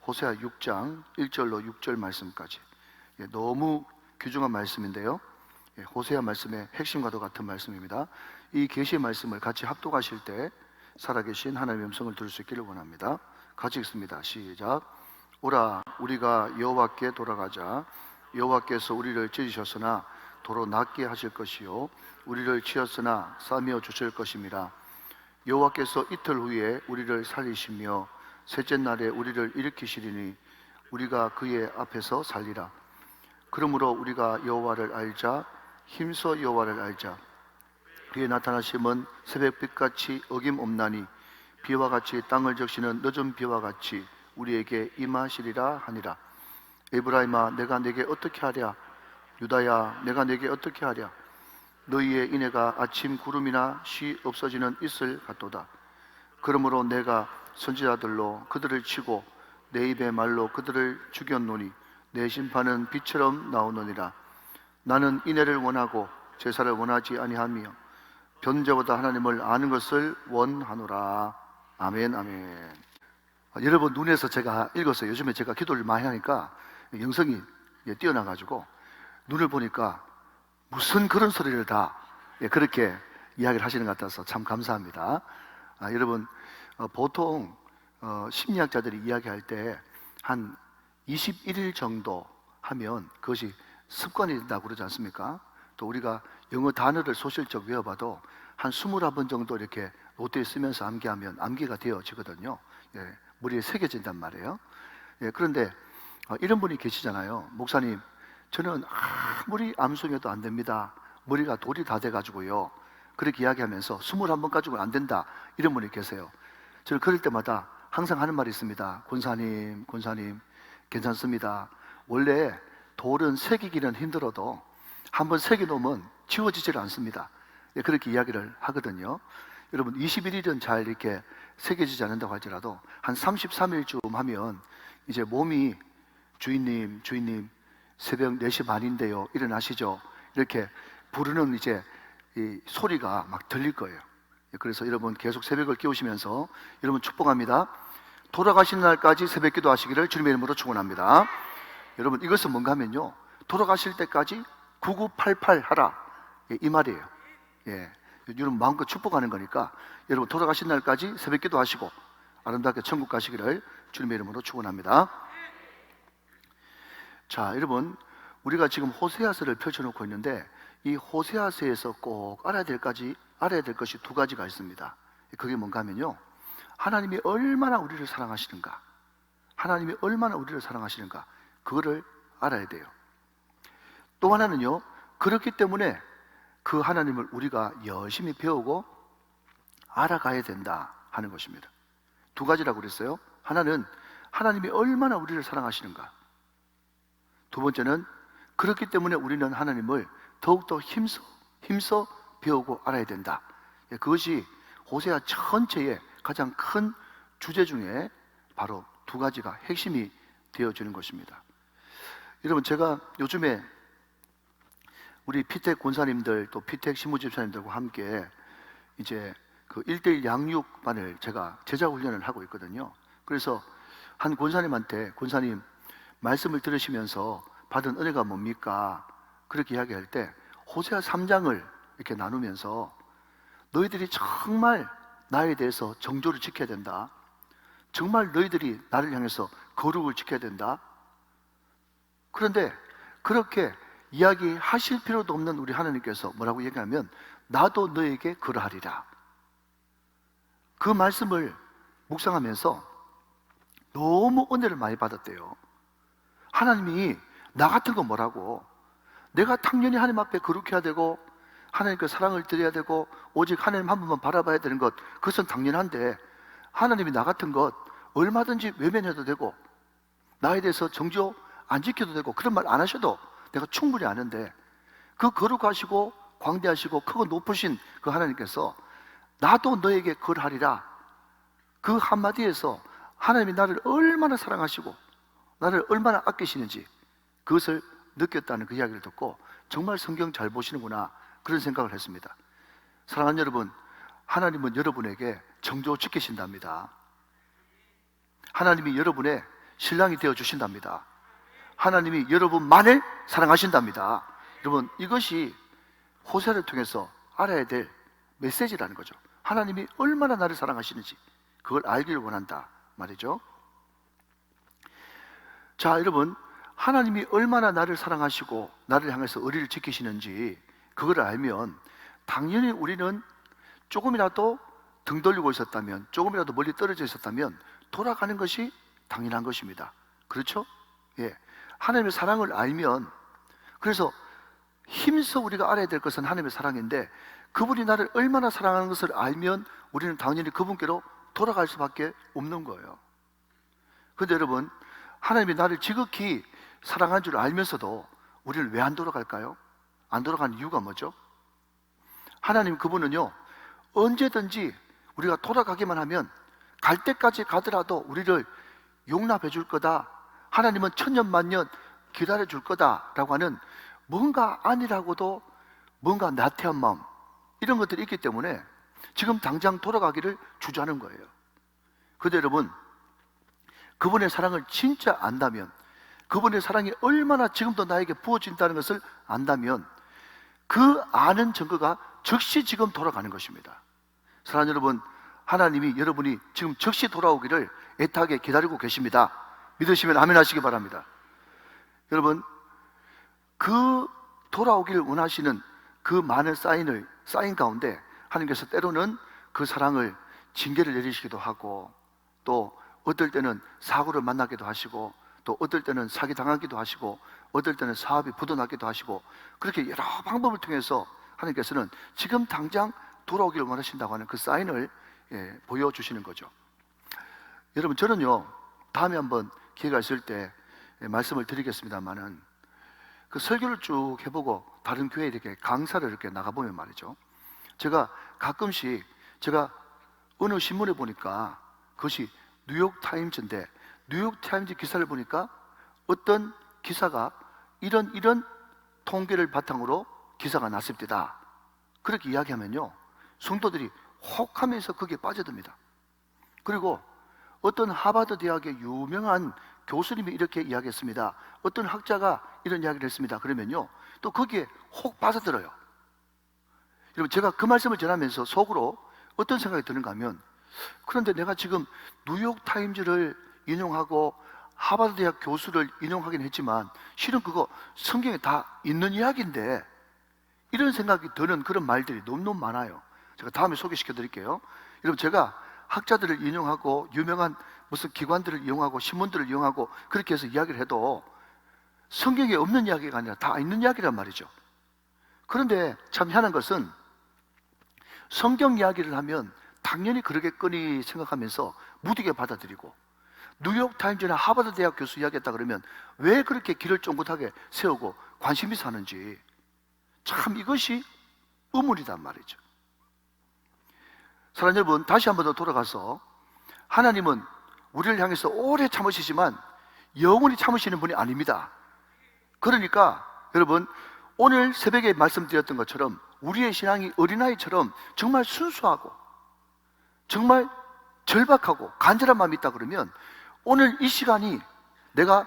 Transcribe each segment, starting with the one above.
호세아 6장 1절로 6절 말씀까지 너무 귀중한 말씀인데요, 호세아 말씀의 핵심과도 같은 말씀입니다. 이 계시의 말씀을 같이 합독하실 때 살아계신 하나님의 음성을 들을 수 있기를 원합니다. 같이 읽습니다. 시작. 오라, 우리가 여호와께 돌아가자. 여호와께서 우리를 찢으셨으나 도로 낫게 하실 것이요, 우리를 치었으나 싸매어 주실 것임이라. 여호와께서 이틀 후에 우리를 살리시며 셋째 날에 우리를 일으키시리니 우리가 그의 앞에서 살리라. 그러므로 우리가 여호와를 알자. 힘써 여호와를 알자. 그의 나타나심은 새벽빛같이 어김없나니 비와 같이 땅을 적시는 늦은 비와 같이 우리에게 임하시리라 하니라. 에브라임아, 내가 내게 어떻게 하랴? 유다야, 내가 내게 어떻게 하랴? 너희의 인애가 아침 구름이나 쉬 없어지는 이슬 같도다. 그러므로 내가 선지자들로 그들을 치고 내 입의 말로 그들을 죽였노니 내 심판은 빛처럼 나오느니라. 나는 인애를 원하고 제사를 원하지 아니하며 변제보다 하나님을 아는 것을 원하노라. 아멘, 아멘. 여러분, 눈에서 제가 읽었어요. 요즘에 제가 기도를 많이 하니까 영성이 뛰어나가지고 눈을 보니까 무슨 그런 소리를 다 그렇게 이야기를 하시는 것 같아서 참 감사합니다. 여러분, 보통 심리학자들이 이야기할 때 한 21일 정도 하면 그것이 습관이 된다고 그러지 않습니까? 또 우리가 영어 단어를 소실적 외워봐도 한 21번 정도 이렇게 노트에 쓰면서 암기하면 암기가 되어지거든요. 머리에 새겨진단 말이에요. 그런데 이런 분이 계시잖아요. 목사님, 저는 아무리 암송해도 안 됩니다. 머리가 돌이 다 돼가지고요. 그렇게 이야기하면서 21번 가지고는 안 된다. 이런 분이 계세요. 저는 그럴 때마다 항상 하는 말이 있습니다. 권사님, 괜찮습니다. 원래 돌은 새기기는 힘들어도 한번 새겨놓으면 지워지질 않습니다. 그렇게 이야기를 하거든요. 여러분, 21일은 잘 이렇게 새겨지지 않는다고 할지라도 한 33일쯤 하면 이제 몸이 주인님, 새벽 4시 반인데요, 일어나시죠. 이렇게 부르는 이제 이 소리가 막 들릴 거예요. 그래서 여러분 계속 새벽을 깨우시면서 여러분 축복합니다. 돌아가신 날까지 새벽 기도 하시기를 주님의 이름으로 축원합니다. 여러분, 이것은 뭔가 하면요, 돌아가실 때까지 9988 하라, 이 말이에요. 여러분 마음껏 축복하는 거니까 여러분 돌아가신 날까지 새벽 기도 하시고 아름답게 천국 가시기를 주님의 이름으로 축원합니다. 자, 여러분, 우리가 지금 호세아서를 펼쳐놓고 있는데 이 호세아서에서 꼭 알아야 될 것이 두 가지가 있습니다. 그게 뭔가 하면요, 하나님이 얼마나 우리를 사랑하시는가, 그거를 알아야 돼요. 또 하나는요, 그렇기 때문에 그 하나님을 우리가 열심히 배우고 알아가야 된다 하는 것입니다. 두 가지라고 그랬어요. 하나는 하나님이 얼마나 우리를 사랑하시는가, 두 번째는 그렇기 때문에 우리는 하나님을 더욱더 힘써 배우고 알아야 된다. 그것이 호세아 전체의 가장 큰 주제 중에 바로 두 가지가 핵심이 되어지는 것입니다. 여러분, 제가 요즘에 우리 피택 권사님들 또 피택 신무집사님들과 함께 이제 그 1:1 양육반을 제가 제자 훈련을 하고 있거든요. 그래서 한 권사님한테, 권사님, 말씀을 들으시면서 받은 은혜가 뭡니까? 그렇게 이야기할 때 호세아 3장을 이렇게 나누면서 너희들이 정말 나에 대해서 정조를 지켜야 된다. 정말 너희들이 나를 향해서 거룩을 지켜야 된다. 그런데 그렇게 이야기하실 필요도 없는 우리 하나님께서 뭐라고 얘기하면 나도 너에게 그러하리라. 그 말씀을 묵상하면서 너무 은혜를 많이 받았대요. 하나님이 나 같은 거 뭐라고, 내가 당연히 하나님 앞에 거룩해야 되고 하나님께 사랑을 드려야 되고 오직 하나님 한 분만 바라봐야 되는 것, 그것은 당연한데 하나님이 나 같은 것 얼마든지 외면해도 되고 나에 대해서 정조 안 지켜도 되고 그런 말 안 하셔도 내가 충분히 아는데, 그 거룩하시고 광대하시고 크고 높으신 그 하나님께서 나도 너에게 그러하리라, 그 한마디에서 하나님이 나를 얼마나 사랑하시고 나를 얼마나 아끼시는지 그것을 느꼈다는 그 이야기를 듣고 정말 성경 잘 보시는구나, 그런 생각을 했습니다. 사랑하는 여러분, 하나님은 여러분에게 정조 지키신답니다. 하나님이 여러분의 신랑이 되어 주신답니다. 하나님이 여러분만을 사랑하신답니다. 여러분, 이것이 호세를 통해서 알아야 될 메시지라는 거죠. 하나님이 얼마나 나를 사랑하시는지 그걸 알기를 원한다 말이죠. 자, 여러분, 하나님이 얼마나 나를 사랑하시고 나를 향해서 의리를 지키시는지 그걸 알면 당연히 우리는 조금이라도 등 돌리고 있었다면, 조금이라도 멀리 떨어져 있었다면 돌아가는 것이 당연한 것입니다. 그렇죠? 예. 하나님의 사랑을 알면, 그래서 힘써 우리가 알아야 될 것은 하나님의 사랑인데, 그분이 나를 얼마나 사랑하는 것을 알면 우리는 당연히 그분께로 돌아갈 수밖에 없는 거예요. 그런데 여러분, 하나님이 나를 지극히 사랑한 줄 알면서도 우리는 왜 안 돌아갈까요? 안 돌아가는 이유가 뭐죠? 하나님 그분은요, 언제든지 우리가 돌아가기만 하면 갈 때까지 가더라도 우리를 용납해 줄 거다, 하나님은 천년만년 기다려 줄 거다라고 하는 뭔가 아니라고도 뭔가 나태한 마음, 이런 것들이 있기 때문에 지금 당장 돌아가기를 주저하는 거예요. 그런데 여러분, 그분의 사랑을 진짜 안다면, 그분의 사랑이 얼마나 지금도 나에게 부어진다는 것을 안다면 그 아는 증거가 즉시 지금 돌아가는 것입니다. 사랑하는 여러분, 하나님이 여러분이 지금 즉시 돌아오기를 애타게 기다리고 계십니다. 믿으시면 아멘 하시기 바랍니다. 여러분, 그 돌아오기를 원하시는 그 많은 사인 가운데 하나님께서 때로는 그 사랑을 징계를 내리시기도 하고, 또 어떨 때는 사고를 만나기도 하시고, 또 어떨 때는 사기 당하기도 하시고, 어떨 때는 사업이 부도나기도 하시고, 그렇게 여러 방법을 통해서 하나님께서는 지금 당장 돌아오기를 원하신다고 하는 그 사인을 보여주시는 거죠. 여러분, 저는요, 다음에 한번 기회가 있을 때 말씀을 드리겠습니다만은, 그 설교를 쭉 해보고 다른 교회에 이렇게 강사를 이렇게 나가보면 말이죠, 제가 가끔씩 제가 어느 신문에 보니까 그것이 뉴욕타임즈인데, 뉴욕타임즈 기사를 보니까 어떤 기사가 이런 통계를 바탕으로 기사가 났습니다, 그렇게 이야기하면요, 성도들이 혹하면서 거기에 빠져듭니다. 그리고 어떤 하버드 대학의 유명한 교수님이 이렇게 이야기했습니다, 어떤 학자가 이런 이야기를 했습니다, 그러면요 또 거기에 혹 빠져들어요. 여러분, 제가 그 말씀을 전하면서 속으로 어떤 생각이 드는가 하면, 그런데 내가 지금 뉴욕타임즈를 인용하고 하버드 대학 교수를 인용하긴 했지만 실은 그거 성경에 다 있는 이야기인데, 이런 생각이 드는 그런 말들이 너무너무 많아요. 제가 다음에 소개시켜 드릴게요. 여러분, 제가 학자들을 인용하고 유명한 무슨 기관들을 이용하고 신문들을 이용하고 그렇게 해서 이야기를 해도 성경에 없는 이야기가 아니라 다 있는 이야기란 말이죠. 그런데 참 희한한 것은, 성경 이야기를 하면 당연히 그러겠거니 생각하면서 무디게 받아들이고, 뉴욕타임즈나 하버드 대학 교수 이야기했다 그러면 왜 그렇게 길을 쫑긋하게 세우고 관심 있어 하는지, 참 이것이 의문이단 말이죠. 사랑하는 여러분, 다시 한 번 더 돌아가서, 하나님은 우리를 향해서 오래 참으시지만 영원히 참으시는 분이 아닙니다. 그러니까 여러분, 오늘 새벽에 말씀드렸던 것처럼 우리의 신앙이 어린아이처럼 정말 순수하고 정말 절박하고 간절한 마음이 있다 그러면, 오늘 이 시간이 내가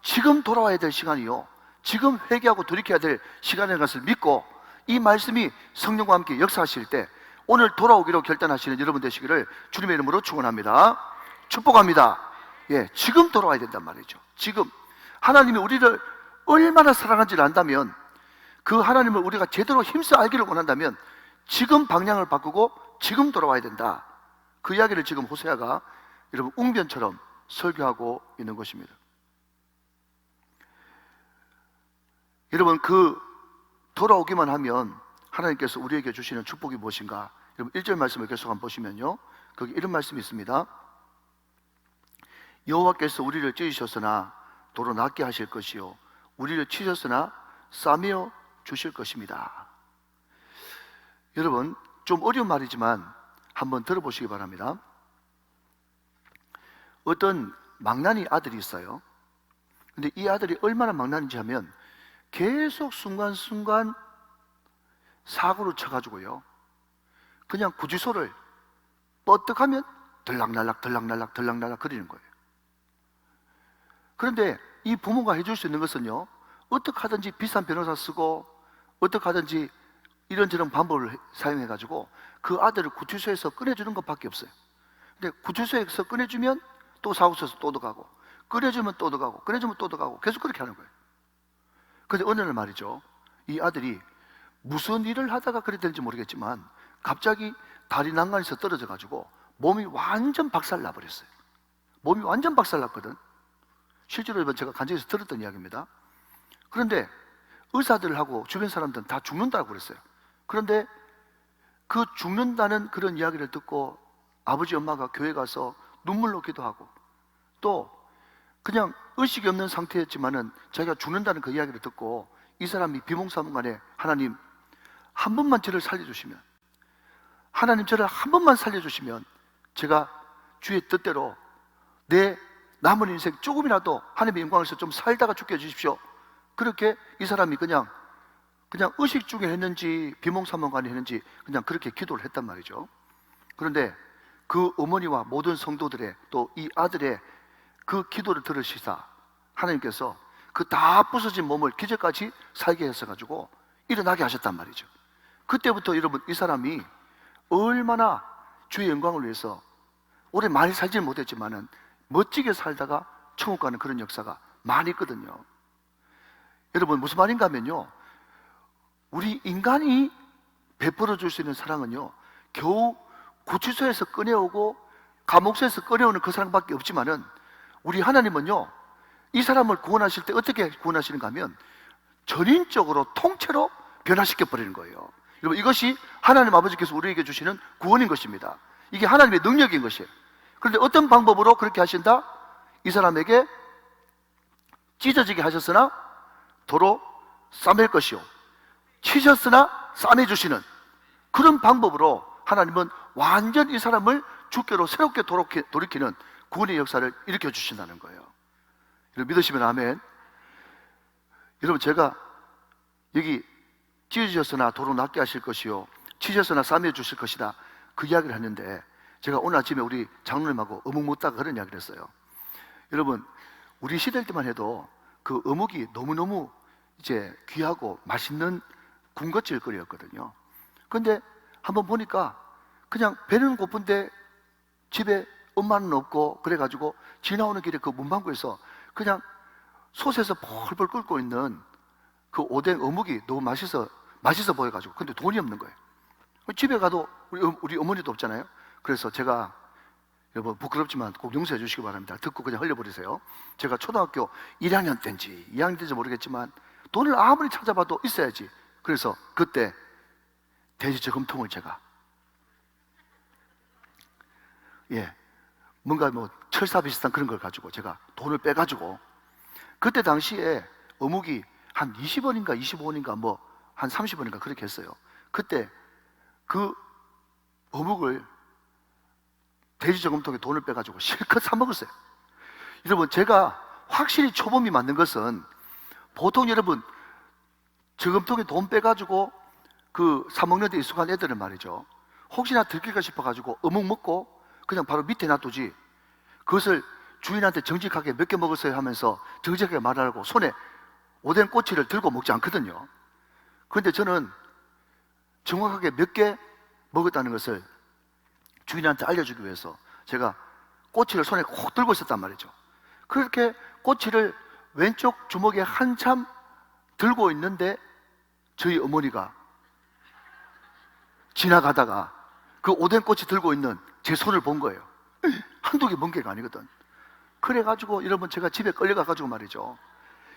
지금 돌아와야 될 시간이요, 지금 회개하고 돌이켜야 될 시간인 것을 믿고 이 말씀이 성령과 함께 역사하실 때 오늘 돌아오기로 결단하시는 여러분 되시기를 주님의 이름으로 축원합니다. 축복합니다. 예, 지금 돌아와야 된단 말이죠. 지금 하나님이 우리를 얼마나 사랑한지를 안다면, 그 하나님을 우리가 제대로 힘써 알기를 원한다면 지금 방향을 바꾸고 지금 돌아와야 된다. 그 이야기를 지금 호세아가 여러분 웅변처럼 설교하고 있는 것입니다. 여러분, 그 돌아오기만 하면 하나님께서 우리에게 주시는 축복이 무엇인가? 여러분 1절 말씀을 계속 한번 보시면요, 거기 이런 말씀이 있습니다. 여호와께서 우리를 찢으셨으나 도로 낫게 하실 것이요, 우리를 치셨으나 싸매어 주실 것입니다. 여러분, 좀 어려운 말이지만 한번 들어보시기 바랍니다. 어떤 망나니 아들이 있어요. 근데 이 아들이 얼마나 망나니인지 하면 계속 순간순간 사고를 쳐가지고요, 그냥 구지소를 뻗뜩하면 들락날락 들락날락 들락날락 거리는 거예요. 그런데 이 부모가 해줄 수 있는 것은요, 어떻게 하든지 비싼 변호사 쓰고 어떻게 하든지 이런저런 방법을 사용해가지고 그 아들을 구치소에서 꺼내주는 것밖에 없어요. 근데 구치소에서 꺼내주면 또 사후소에서 또 들어가고, 꺼내주면 또 들어가고, 꺼내주면 또 들어가고, 계속 그렇게 하는 거예요. 그런데 어느 날 말이죠, 이 아들이 무슨 일을 하다가 그래 되는지 모르겠지만 갑자기 다리 난간에서 떨어져 가지고 몸이 완전 박살나 버렸어요. 몸이 완전 박살났거든. 실제로 이번 제가 간증에서 들었던 이야기입니다. 그런데 의사들하고 주변 사람들은 다 죽는다고 그랬어요. 그런데 그 죽는다는 그런 이야기를 듣고 아버지 엄마가 교회 가서 눈물로 기도하고, 또 그냥 의식이 없는 상태였지만은 자기가 죽는다는 그 이야기를 듣고 이 사람이 비몽사몽간에 하나님 한 번만 저를 살려주시면, 하나님 저를 한 번만 살려주시면 제가 주의 뜻대로 내 남은 인생 조금이라도 하나님의 영광에서 좀 살다가 죽게 해주십시오. 그렇게 이 사람이 그냥 의식 중에 했는지 비몽사몽간에 했는지 그냥 그렇게 기도를 했단 말이죠. 그런데 그 어머니와 모든 성도들의 또 이 아들의 그 기도를 들으시사 하나님께서 그 다 부서진 몸을 기적같이 살게 하셔가지고 일어나게 하셨단 말이죠. 그때부터 여러분, 이 사람이 얼마나 주의 영광을 위해서 오래 많이 살지는 못했지만은 멋지게 살다가 천국 가는 그런 역사가 많이 있거든요. 여러분, 무슨 말인가 하면요, 우리 인간이 베풀어 줄 수 있는 사랑은요, 겨우 구치소에서 꺼내오고 감옥소에서 꺼내오는 그 사랑밖에 없지만은 우리 하나님은요, 이 사람을 구원하실 때 어떻게 구원하시는가 하면 전인적으로 통째로 변화시켜 버리는 거예요. 여러분, 이것이 하나님 아버지께서 우리에게 주시는 구원인 것입니다. 이게 하나님의 능력인 것이에요. 그런데 어떤 방법으로 그렇게 하신다? 이 사람에게 찢어지게 하셨으나 도로 싸맬 것이요, 치셨으나 싸매주시는 그런 방법으로 하나님은 완전 이 사람을 주께로 새롭게 돌이키는 구원의 역사를 일으켜 주신다는 거예요. 여러분, 믿으시면 아멘. 여러분, 제가 여기 찢어졌으나 도로 낫게 하실 것이요, 치셨으나 싸매 주실 것이다, 그 이야기를 했는데, 제가 오늘 아침에 우리 장로님하고 어묵 먹다가 그런 이야기를 했어요. 여러분, 우리 시대 때만 해도 그 어묵이 너무너무 이제 귀하고 맛있는 군것질거리였거든요. 그런데 한번 보니까 그냥 배는 고픈데 집에 엄마는 없고 그래가지고 지나오는 길에 그 문방구에서 그냥 솥에서 펄펄 끓고 있는 그 오뎅 어묵이 너무 맛있어 보여가지고, 근데 돈이 없는 거예요. 집에 가도 우리 어머니도 없잖아요. 그래서 제가, 여러분 부끄럽지만 꼭 용서해 주시기 바랍니다. 듣고 그냥 흘려버리세요. 제가 초등학교 1학년 때인지 2학년 때인지 모르겠지만 돈을 아무리 찾아봐도 있어야지. 그래서 그때 돼지 저금통을 제가 뭔가 뭐 철사 비슷한 그런 걸 가지고 제가 돈을 빼가지고, 그때 당시에 어묵이 한 20원인가 25원인가 뭐 한 30원인가 그렇게 했어요. 그때 그 어묵을 돼지 저금통에 돈을 빼가지고 실컷 사 먹었어요. 여러분, 제가 확실히 초범이 맞는 것은, 보통 여러분 저금통에 돈 빼가지고 그 사 먹는 데 익숙한 애들은 말이죠, 혹시나 들킬까 싶어가지고 어묵 먹고 그냥 바로 밑에 놔두지, 그것을 주인한테 정직하게 몇 개 먹었어요 하면서 정직하게 말하고 손에 오뎅 꼬치를 들고 먹지 않거든요. 그런데 저는 정확하게 몇 개 먹었다는 것을 주인한테 알려주기 위해서 제가 꼬치를 손에 콕 들고 있었단 말이죠. 그렇게 꼬치를 왼쪽 주먹에 한참 들고 있는데 저희 어머니가 지나가다가 그 오뎅 꼬치 들고 있는 제 손을 본 거예요. 한두 개 먼 게가 아니거든. 그래가지고 여러분, 제가 집에 끌려가가지고 말이죠,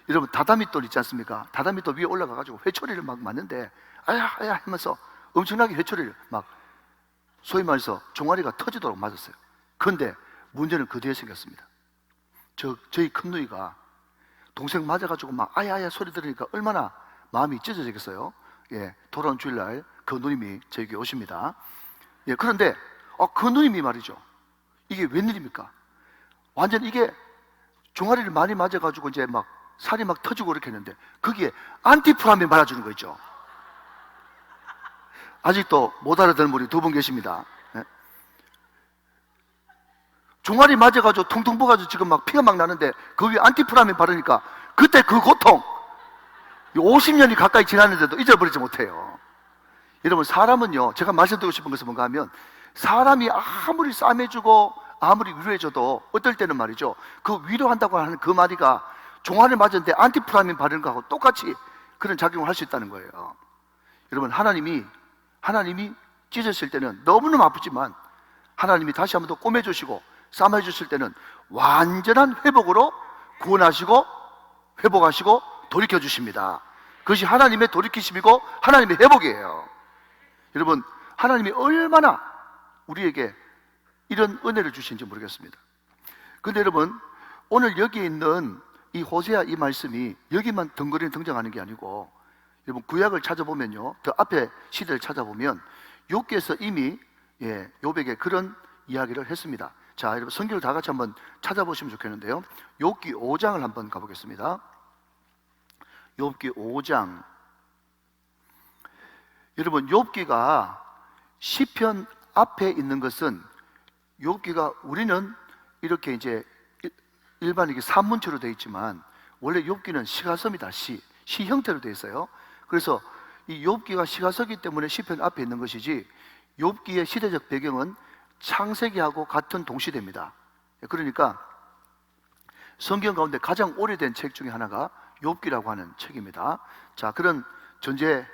여러분 다다미돌 있지 않습니까? 다다미돌 위에 올라가가지고 회초리를 막 맞는데 아야 아야 하면서 엄청나게 회초리를 막, 소위 말해서 종아리가 터지도록 맞았어요. 그런데 문제는 그 뒤에 생겼습니다. 저희 큰 누이가 동생 맞아가지고 막 아야아야 소리 들으니까 얼마나 마음이 찢어지겠어요. 돌아온 주일날 그 누님이 저에게 오십니다. 그런데 그 누님이 말이죠, 이게 웬일입니까? 완전 이게 종아리를 많이 맞아가지고 이제 막 살이 막 터지고 이렇게 했는데 거기에 안티프라민 발라주는 거 있죠. 아직도 못 알아듣는 분이 두 분 계십니다. 종아리 맞아가지고 퉁퉁 부어가지고 지금 막 피가 막 나는데 그 위에 안티프라민 바르니까 그때 그 고통 50년이 가까이 지났는데도 잊어버리지 못해요. 여러분, 사람은요, 제가 말씀드리고 싶은 것은 뭔가 하면 사람이 아무리 싸매주고 아무리 위로해줘도 어떨 때는 말이죠, 그 위로한다고 하는 그 마디가 종아리 맞았는데 안티프라민 바르는 거하고 똑같이 그런 작용을 할 수 있다는 거예요. 여러분, 하나님이 찢으실 때는 너무너무 아프지만 하나님이 다시 한번 더 꼬매주시고 싸매주실 때는 완전한 회복으로 구원하시고 회복하시고 돌이켜주십니다. 그것이 하나님의 돌이키심이고 하나님의 회복이에요. 여러분, 하나님이 얼마나 우리에게 이런 은혜를 주신지 모르겠습니다. 그런데 여러분, 오늘 여기에 있는 이 호세아 이 말씀이 여기만 덩그러니 등장하는 게 아니고, 여러분 구약을 찾아보면요, 더 앞에 시대를 찾아보면 욥기에서 이미 욥에게 그런 이야기를 했습니다. 자, 여러분 성경을 다 같이 한번 찾아보시면 좋겠는데요, 욥기 5장을 한번 가보겠습니다. 욥기 5장. 여러분, 욥기가 시편 앞에 있는 것은, 욥기가 우리는 이렇게 이제 일반 이게 산문체로 되어 있지만 원래 욥기는 시가서입니다. 시 형태로 되어 있어요. 그래서 이 욥기가 시가서기 때문에 시편 앞에 있는 것이지, 욥기의 시대적 배경은 창세기하고 같은 동시대입니다. 그러니까 성경 가운데 가장 오래된 책 중에 하나가 욥기라고 하는 책입니다. 자, 그런 전제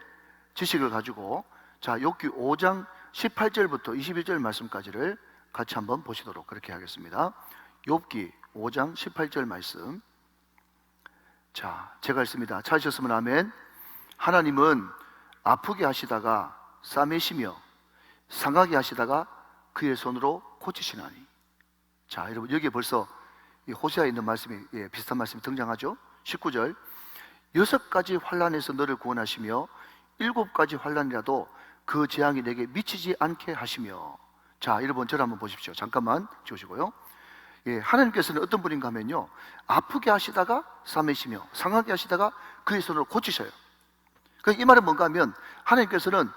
지식을 가지고 자, 욥기 5장 18절부터 21절 말씀까지를 같이 한번 보시도록 그렇게 하겠습니다. 욥기 5장 18절 말씀. 자, 제가 읽습니다. 찾으셨으면 아멘. 하나님은 아프게 하시다가 싸매시며 상하게 하시다가 그의 손으로 고치시나니. 자, 여러분 여기에 벌써 이 호세아에 있는 말씀이 비슷한 말씀이 등장하죠. 19절. 6가지 환난에서 너를 구원하시며 7가지 환난이라도 그 재앙이 내게 미치지 않게 하시며. 자, 여러분 저를 한번 보십시오. 잠깐만 지우시고요. 하나님께서는 어떤 분인가 하면요, 아프게 하시다가 싸매시며 상하게 하시다가 그의 손으로 고치셔요. 그러니까 이 말은 뭔가 하면 하나님께서는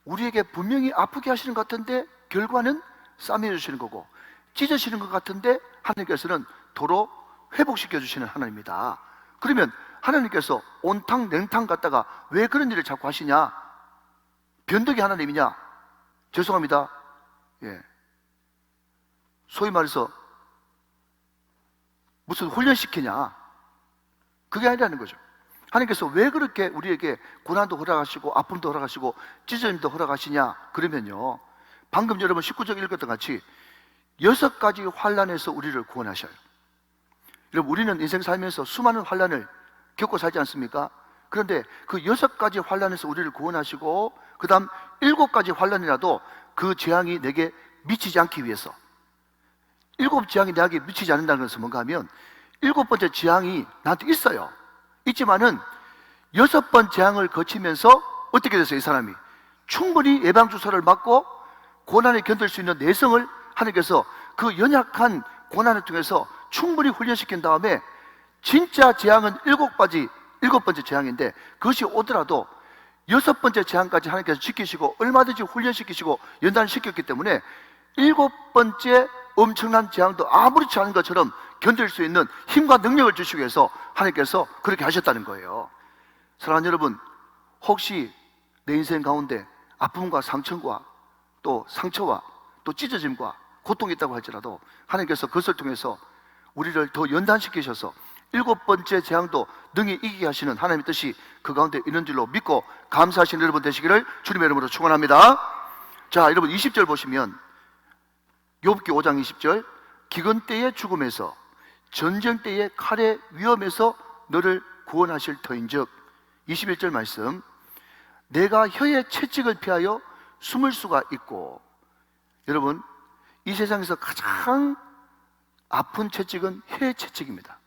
우리에게 분명히 아프게 하시는 것 같은데 결과는 싸매 주시는 거고, 찢으시는 것 같은데 하나님께서는 도로 회복시켜 주시는 하나님입니다. 그러면 하나님께서 온탕 냉탕 갖다가 왜 그런 일을 자꾸 하시냐? 변덕이 하나님이냐? 죄송합니다. 소위 말해서 무슨 훈련시키냐? 그게 아니라는 거죠. 하나님께서 왜 그렇게 우리에게 고난도 허락하시고 아픔도 허락하시고 찢어짐도 허락하시냐? 그러면요, 방금 여러분 19절 읽었던 같이 6가지 환난에서 우리를 구원하셔요. 여러분, 우리는 인생 살면서 수많은 환난을 겪고 살지 않습니까? 그런데 그 6가지 환난에서 우리를 구원하시고 그 다음 7가지 환난이라도 그 재앙이 내게 미치지 않기 위해서, 7재앙이 내게 미치지 않는다는 것은 뭔가 하면 7번째 재앙이 나한테 있어요. 있지만은 6번 재앙을 거치면서 어떻게 됐어요? 이 사람이 충분히 예방주사를 맞고 고난을 견딜 수 있는 내성을 하나님께서 그 연약한 고난을 통해서 충분히 훈련시킨 다음에 진짜 재앙은 7번째 재앙인데 그것이 오더라도 6번째 재앙까지 하나님께서 지키시고 얼마든지 훈련시키시고 연단시켰기 때문에 7번째 엄청난 재앙도 아무렇지 않은 것처럼 견딜 수 있는 힘과 능력을 주시기 위해서 하나님께서 그렇게 하셨다는 거예요. 사랑하는 여러분, 혹시 내 인생 가운데 아픔과 상처와 또 찢어짐과 고통이 있다고 할지라도 하나님께서 그것을 통해서 우리를 더 연단시키셔서 7번째 재앙도 능히 이기게 하시는 하나님의 뜻이 그 가운데 있는 줄로 믿고 감사하시는 여러분 되시기를 주님의 이름으로 축원합니다. 자, 여러분 20절 보시면 욥기 5장 20절. 기근 때의 죽음에서 전쟁 때의 칼의 위험에서 너를 구원하실 터인즉. 21절 말씀. 내가 혀의 채찍을 피하여 숨을 수가 있고. 여러분, 이 세상에서 가장 아픈 채찍은 혀의 채찍입니다.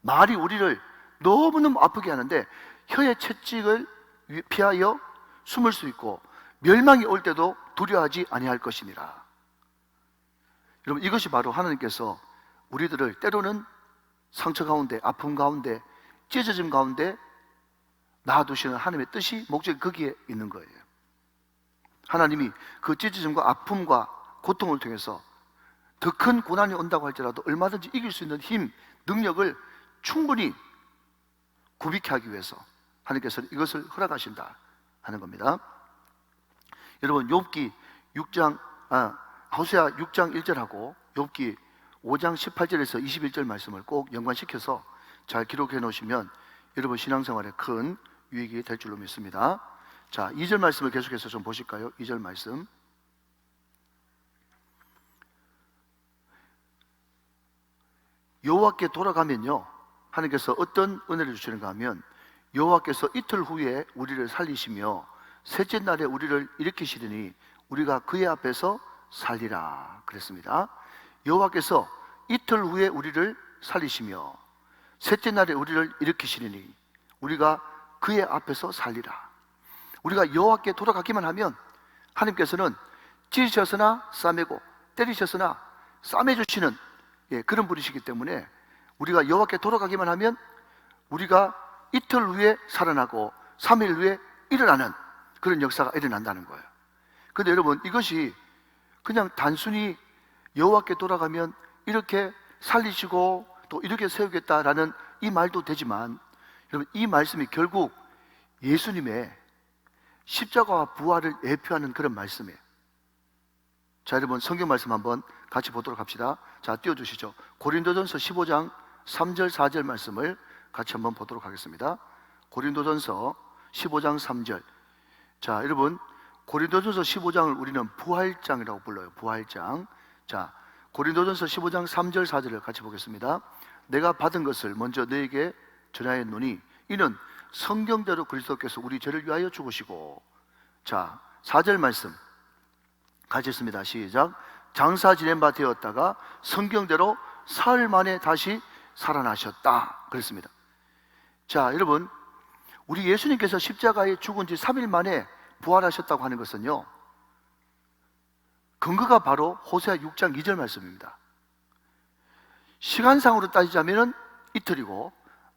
말이 우리를 너무너무 아프게 하는데 혀의 채찍을 피하여 숨을 수 있고 멸망이 올 때도 두려워하지 아니할 것이니라. 여러분, 이것이 바로 하나님께서 우리들을 때로는 상처 가운데, 아픔 가운데, 찢어짐 가운데 놔두시는 하나님의 뜻이, 목적이 거기에 있는 거예요. 하나님이 그 찢어짐과 아픔과 고통을 통해서 더 큰 고난이 온다고 할지라도 얼마든지 이길 수 있는 힘, 능력을 충분히 구비케 하기 위해서 하나님께서는 이것을 허락하신다 하는 겁니다. 여러분, 욥기 6장, 호세아 6장 1절하고 욥기 5장 18절에서 21절 말씀을 꼭 연관시켜서 잘 기록해 놓으시면 여러분 신앙생활에 큰 유익이 될 줄로 믿습니다. 자, 2절 말씀을 계속해서 좀 보실까요? 2절 말씀. 여호와께 돌아가면요, 하나님께서 어떤 은혜를 주시는가 하면 여호와께서 이틀 후에 우리를 살리시며 셋째 날에 우리를 일으키시리니 우리가 그의 앞에서 살리라 그랬습니다. 여호와께서 이틀 후에 우리를 살리시며 셋째 날에 우리를 일으키시리니 우리가 그의 앞에서 살리라. 우리가 여호와께 돌아가기만 하면 하나님께서는 찢으셨으나 싸매고 때리셨으나 싸매주시는 그런 분이시기 때문에 우리가 여호와께 돌아가기만 하면 우리가 이틀 후에 살아나고 3일 후에 일어나는 그런 역사가 일어난다는 거예요. 그런데 여러분, 이것이 그냥 단순히 여호와께 돌아가면 이렇게 살리시고 또 이렇게 세우겠다라는 이 말도 되지만, 여러분, 이 말씀이 결국 예수님의 십자가와 부활을 예표하는 그런 말씀이에요. 자, 여러분, 성경 말씀 한번 같이 보도록 합시다. 자, 띄워주시죠. 고린도전서 15장 3절 4절 말씀을 같이 한번 보도록 하겠습니다. 고린도전서 15장 3절. 자, 여러분, 고린도전서 15장을 우리는 부활장이라고 불러요. 부활장. 자, 고린도전서 15장 3절 4절을 같이 보겠습니다. 내가 받은 것을 먼저 너에게 전하였노니 이는 성경대로 그리스도께서 우리 죄를 위하여 죽으시고, 자, 4절 말씀 같이 했습니다. 시작. 장사 지낸 바 되었다가 성경대로 사흘 만에 다시 살아나셨다 그랬습니다. 자, 여러분, 우리 예수님께서 십자가에 죽은 지 3일 만에 부활하셨다고 하는 것은요, 근거가 바로 호세아 6장 2절 말씀입니다. 시간상으로 따지자면 이틀이고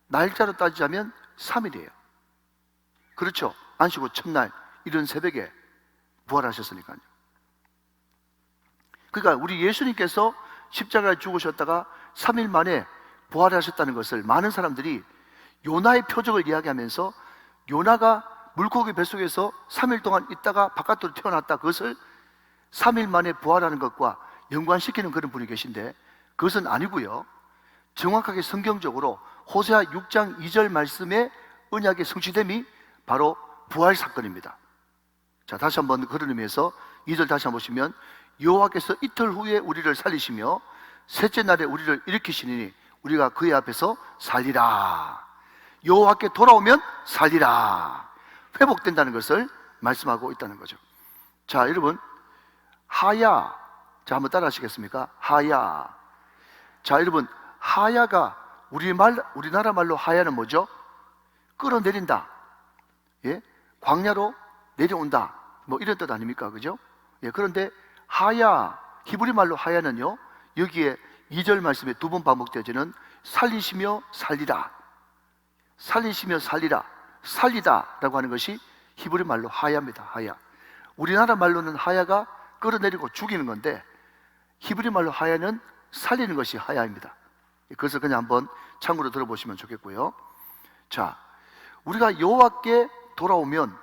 날짜로 따지자면 3일이에요. 그렇죠? 안식구 첫날 이른 새벽에 부활하셨으니까요. 그러니까 우리 예수님께서 십자가에 죽으셨다가 3일 만에 부활하셨다는 것을 많은 사람들이 요나의 표적을 이야기하면서 요나가 물고기 뱃속에서 3일 동안 있다가 바깥으로 튀어났다, 그것을 3일 만에 부활하는 것과 연관시키는 그런 분이 계신데 그것은 아니고요, 정확하게 성경적으로 호세아 6장 2절 말씀의 언약의 성취됨이 바로 부활 사건입니다. 자, 다시 한번 그런 의미에서 2절 다시 한번 보시면 여호와께서 이틀 후에 우리를 살리시며 셋째 날에 우리를 일으키시니 우리가 그의 앞에서 살리라. 여호와께 돌아오면 살리라, 회복된다는 것을 말씀하고 있다는 거죠. 자, 여러분, 하야, 자, 한번 따라 하시겠습니까? 하야. 자, 여러분, 하야가 우리나라 말로 하야는 뭐죠? 끌어내린다, 예? 광야로 내려온다, 뭐 이런 뜻 아닙니까? 그죠? 예, 그런데 하야, 히브리 말로 하야는요, 여기에 2절 말씀에 두 번 반복되어지는 살리시며 살리라, 살리시며 살리라, 살리다라고 하는 것이 히브리 말로 하야입니다. 하야. 우리나라 말로는 하야가 끌어내리고 죽이는 건데 히브리 말로 하야는 살리는 것이 하야입니다. 그것을 그냥 한번 참고로 들어보시면 좋겠고요. 자, 우리가 여호와께 돌아오면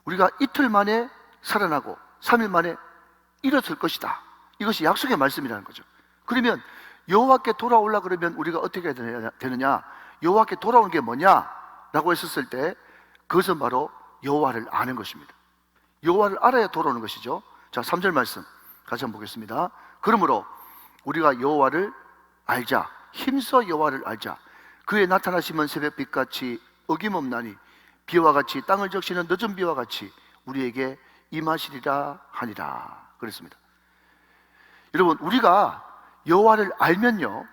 우리가 이틀 만에 살아나고 3일 만에 일어설 것이다. 이것이 약속의 말씀이라는 거죠. 그러면 여호와께 돌아오려 그러면 우리가 어떻게 해야 되느냐? 여호와께 돌아오는 게 뭐냐라고 했었을 때 그것은 바로 여호와를 아는 것입니다. 여호와를 알아야 돌아오는 것이죠. 자, 3절 말씀 같이 한번 보겠습니다. 그러므로 우리가 여호와를 알자, 힘써 여호와를 알자. 그의 나타나심은 새벽빛같이 어김없나니 비와 같이 땅을 적시는 늦은 비와 같이 우리에게 임하시리라 하니라 그랬습니다. 여러분, 우리가 여호와를 알면요,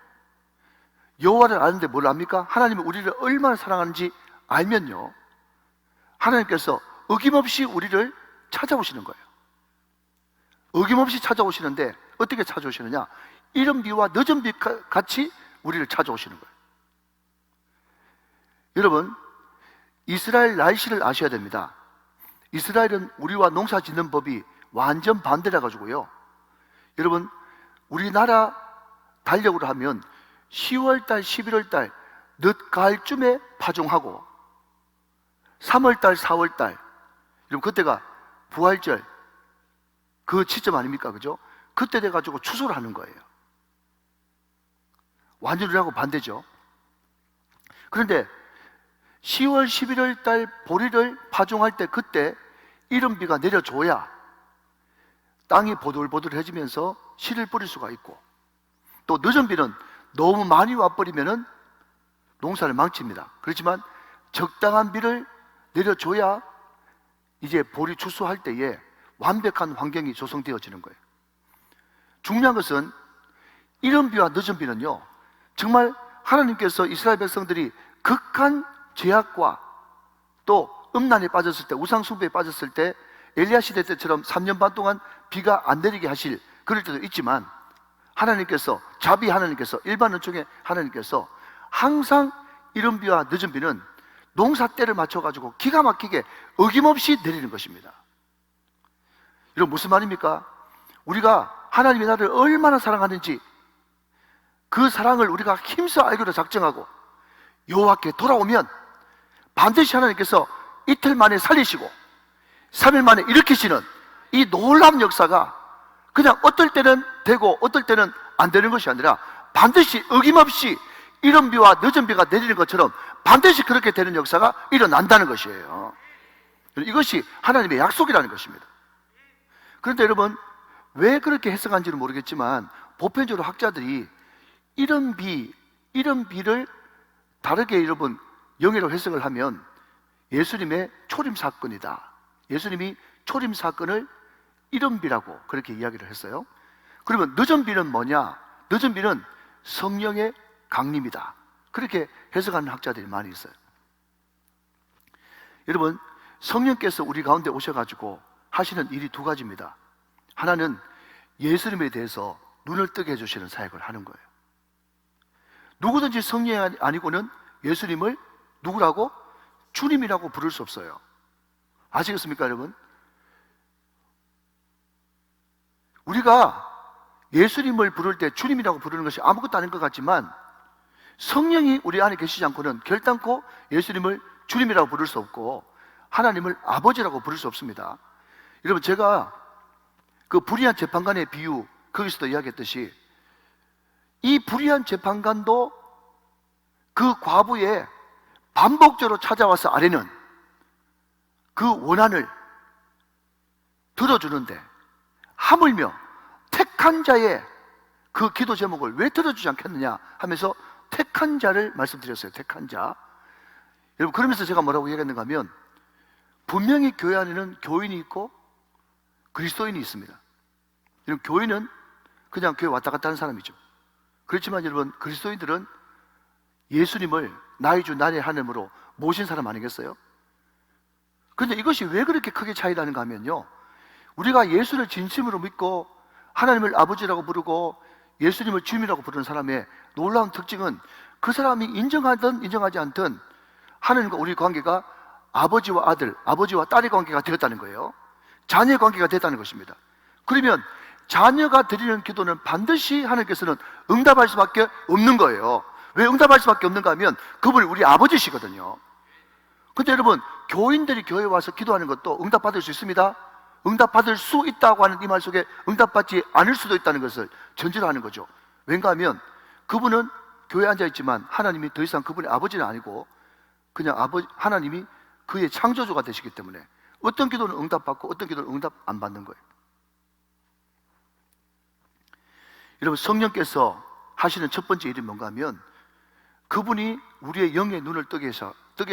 여호와를 아는데 뭘 압니까? 하나님이 우리를 얼마나 사랑하는지 알면요, 하나님께서 어김없이 우리를 찾아오시는 거예요. 어김없이 찾아오시는데 어떻게 찾아오시느냐? 이른 비와 늦은 비 같이 우리를 찾아오시는 거예요. 여러분, 이스라엘 날씨를 아셔야 됩니다. 이스라엘은 우리와 농사 짓는 법이 완전 반대라 가지고요. 여러분, 우리나라 달력으로 하면 10월달, 11월달 늦가을쯤에 파종하고 3월달, 4월달, 여러분 그때가 부활절 그 시점 아닙니까? 그죠? 그때 돼가지고 추수를 하는 거예요. 완전 우리하고 반대죠. 그런데 10월, 11월 달 보리를 파종할 때 그때 이른비가 내려줘야 땅이 보들보들해지면서 씨를 뿌릴 수가 있고, 또 늦은 비는 너무 많이 와버리면은 농사를 망칩니다. 그렇지만 적당한 비를 내려줘야 이제 보리 추수할 때에 완벽한 환경이 조성되어지는 거예요. 중요한 것은 이른 비와 늦은 비는요, 정말 하나님께서 이스라엘 백성들이 극한 제약과 또 음란에 빠졌을 때, 우상 숭배에 빠졌을 때 엘리야 시대 때처럼 3년 반 동안 비가 안 내리게 하실 그럴 때도 있지만, 하나님께서, 자비 하나님께서, 일반 은총의 하나님께서 항상 이른 비와 늦은 비는 농사 때를 맞춰가지고 기가 막히게 어김없이 내리는 것입니다. 이런 무슨 말입니까? 우리가 하나님의 나라를 얼마나 사랑하는지 그 사랑을 우리가 힘써 알기로 작정하고 여호와께 돌아오면 반드시 하나님께서 이틀 만에 살리시고 3일 만에 일으키시는 이 놀라운 역사가 그냥 어떨 때는 되고 어떨 때는 안 되는 것이 아니라 반드시 어김없이 이른 비와 늦은 비가 내리는 것처럼 반드시 그렇게 되는 역사가 일어난다는 것이에요. 이것이 하나님의 약속이라는 것입니다. 그런데 여러분, 왜 그렇게 해석한지는 모르겠지만 보편적으로 학자들이 이른 비를 다르게 여러분 영예로 해석을 하면 예수님의 초림 사건이다. 예수님이 초림 사건을 이른 비라고 그렇게 이야기를 했어요. 그러면 늦은 비는 뭐냐? 늦은 비는 성령의 강림이다. 그렇게 해석하는 학자들이 많이 있어요. 여러분, 성령께서 우리 가운데 오셔가지고 하시는 일이 두 가지입니다. 하나는 예수님에 대해서 눈을 뜨게 해주시는 사역을 하는 거예요. 누구든지 성령이 아니고는 예수님을 누구라고? 주님이라고 부를 수 없어요. 아시겠습니까, 여러분? 우리가 예수님을 부를 때 주님이라고 부르는 것이 아무것도 아닌 것 같지만 성령이 우리 안에 계시지 않고는 결단코 예수님을 주님이라고 부를 수 없고 하나님을 아버지라고 부를 수 없습니다. 여러분, 제가 그 불의한 재판관의 비유 거기서도 이야기했듯이 이 불의한 재판관도 그 과부의 반복적으로 찾아와서 아뢰는 그 원한을 들어주는데 하물며 택한 자의 그 기도 제목을 왜 들어주지 않겠느냐 하면서 택한 자를 말씀드렸어요. 택한 자. 여러분, 그러면서 제가 뭐라고 얘기했는가 하면 분명히 교회 안에는 교인이 있고 그리스도인이 있습니다. 여러분, 교인은 그냥 교회 왔다 갔다 하는 사람이죠. 그렇지만 여러분, 그리스도인들은 예수님을 나의 주 나의 하나님으로 모신 사람 아니겠어요? 그런데 이것이 왜 그렇게 크게 차이 나는가 하면요, 우리가 예수를 진심으로 믿고 하나님을 아버지라고 부르고 예수님을 주님이라고 부르는 사람의 놀라운 특징은 그 사람이 인정하든 인정하지 않든 하나님과 우리 관계가 아버지와 아들, 아버지와 딸의 관계가 되었다는 거예요. 자녀의 관계가 됐다는 것입니다. 그러면 자녀가 드리는 기도는 반드시 하나님께서는 응답할 수밖에 없는 거예요. 왜 응답할 수밖에 없는가 하면 그분이 우리 아버지시거든요. 근데 여러분, 교인들이 교회에 와서 기도하는 것도 응답받을 수 있습니다. 응답받을 수 있다고 하는 이 말 속에 응답받지 않을 수도 있다는 것을 전제로 하는 거죠. 왠가 하면 그분은 교회에 앉아있지만 하나님이 더 이상 그분의 아버지는 아니고 그냥 하나님이 그의 창조주가 되시기 때문에 어떤 기도는 응답받고 어떤 기도는 응답 안 받는 거예요. 여러분, 성령께서 하시는 첫 번째 일이 뭔가 하면 그분이 우리의 영의 눈을 뜨게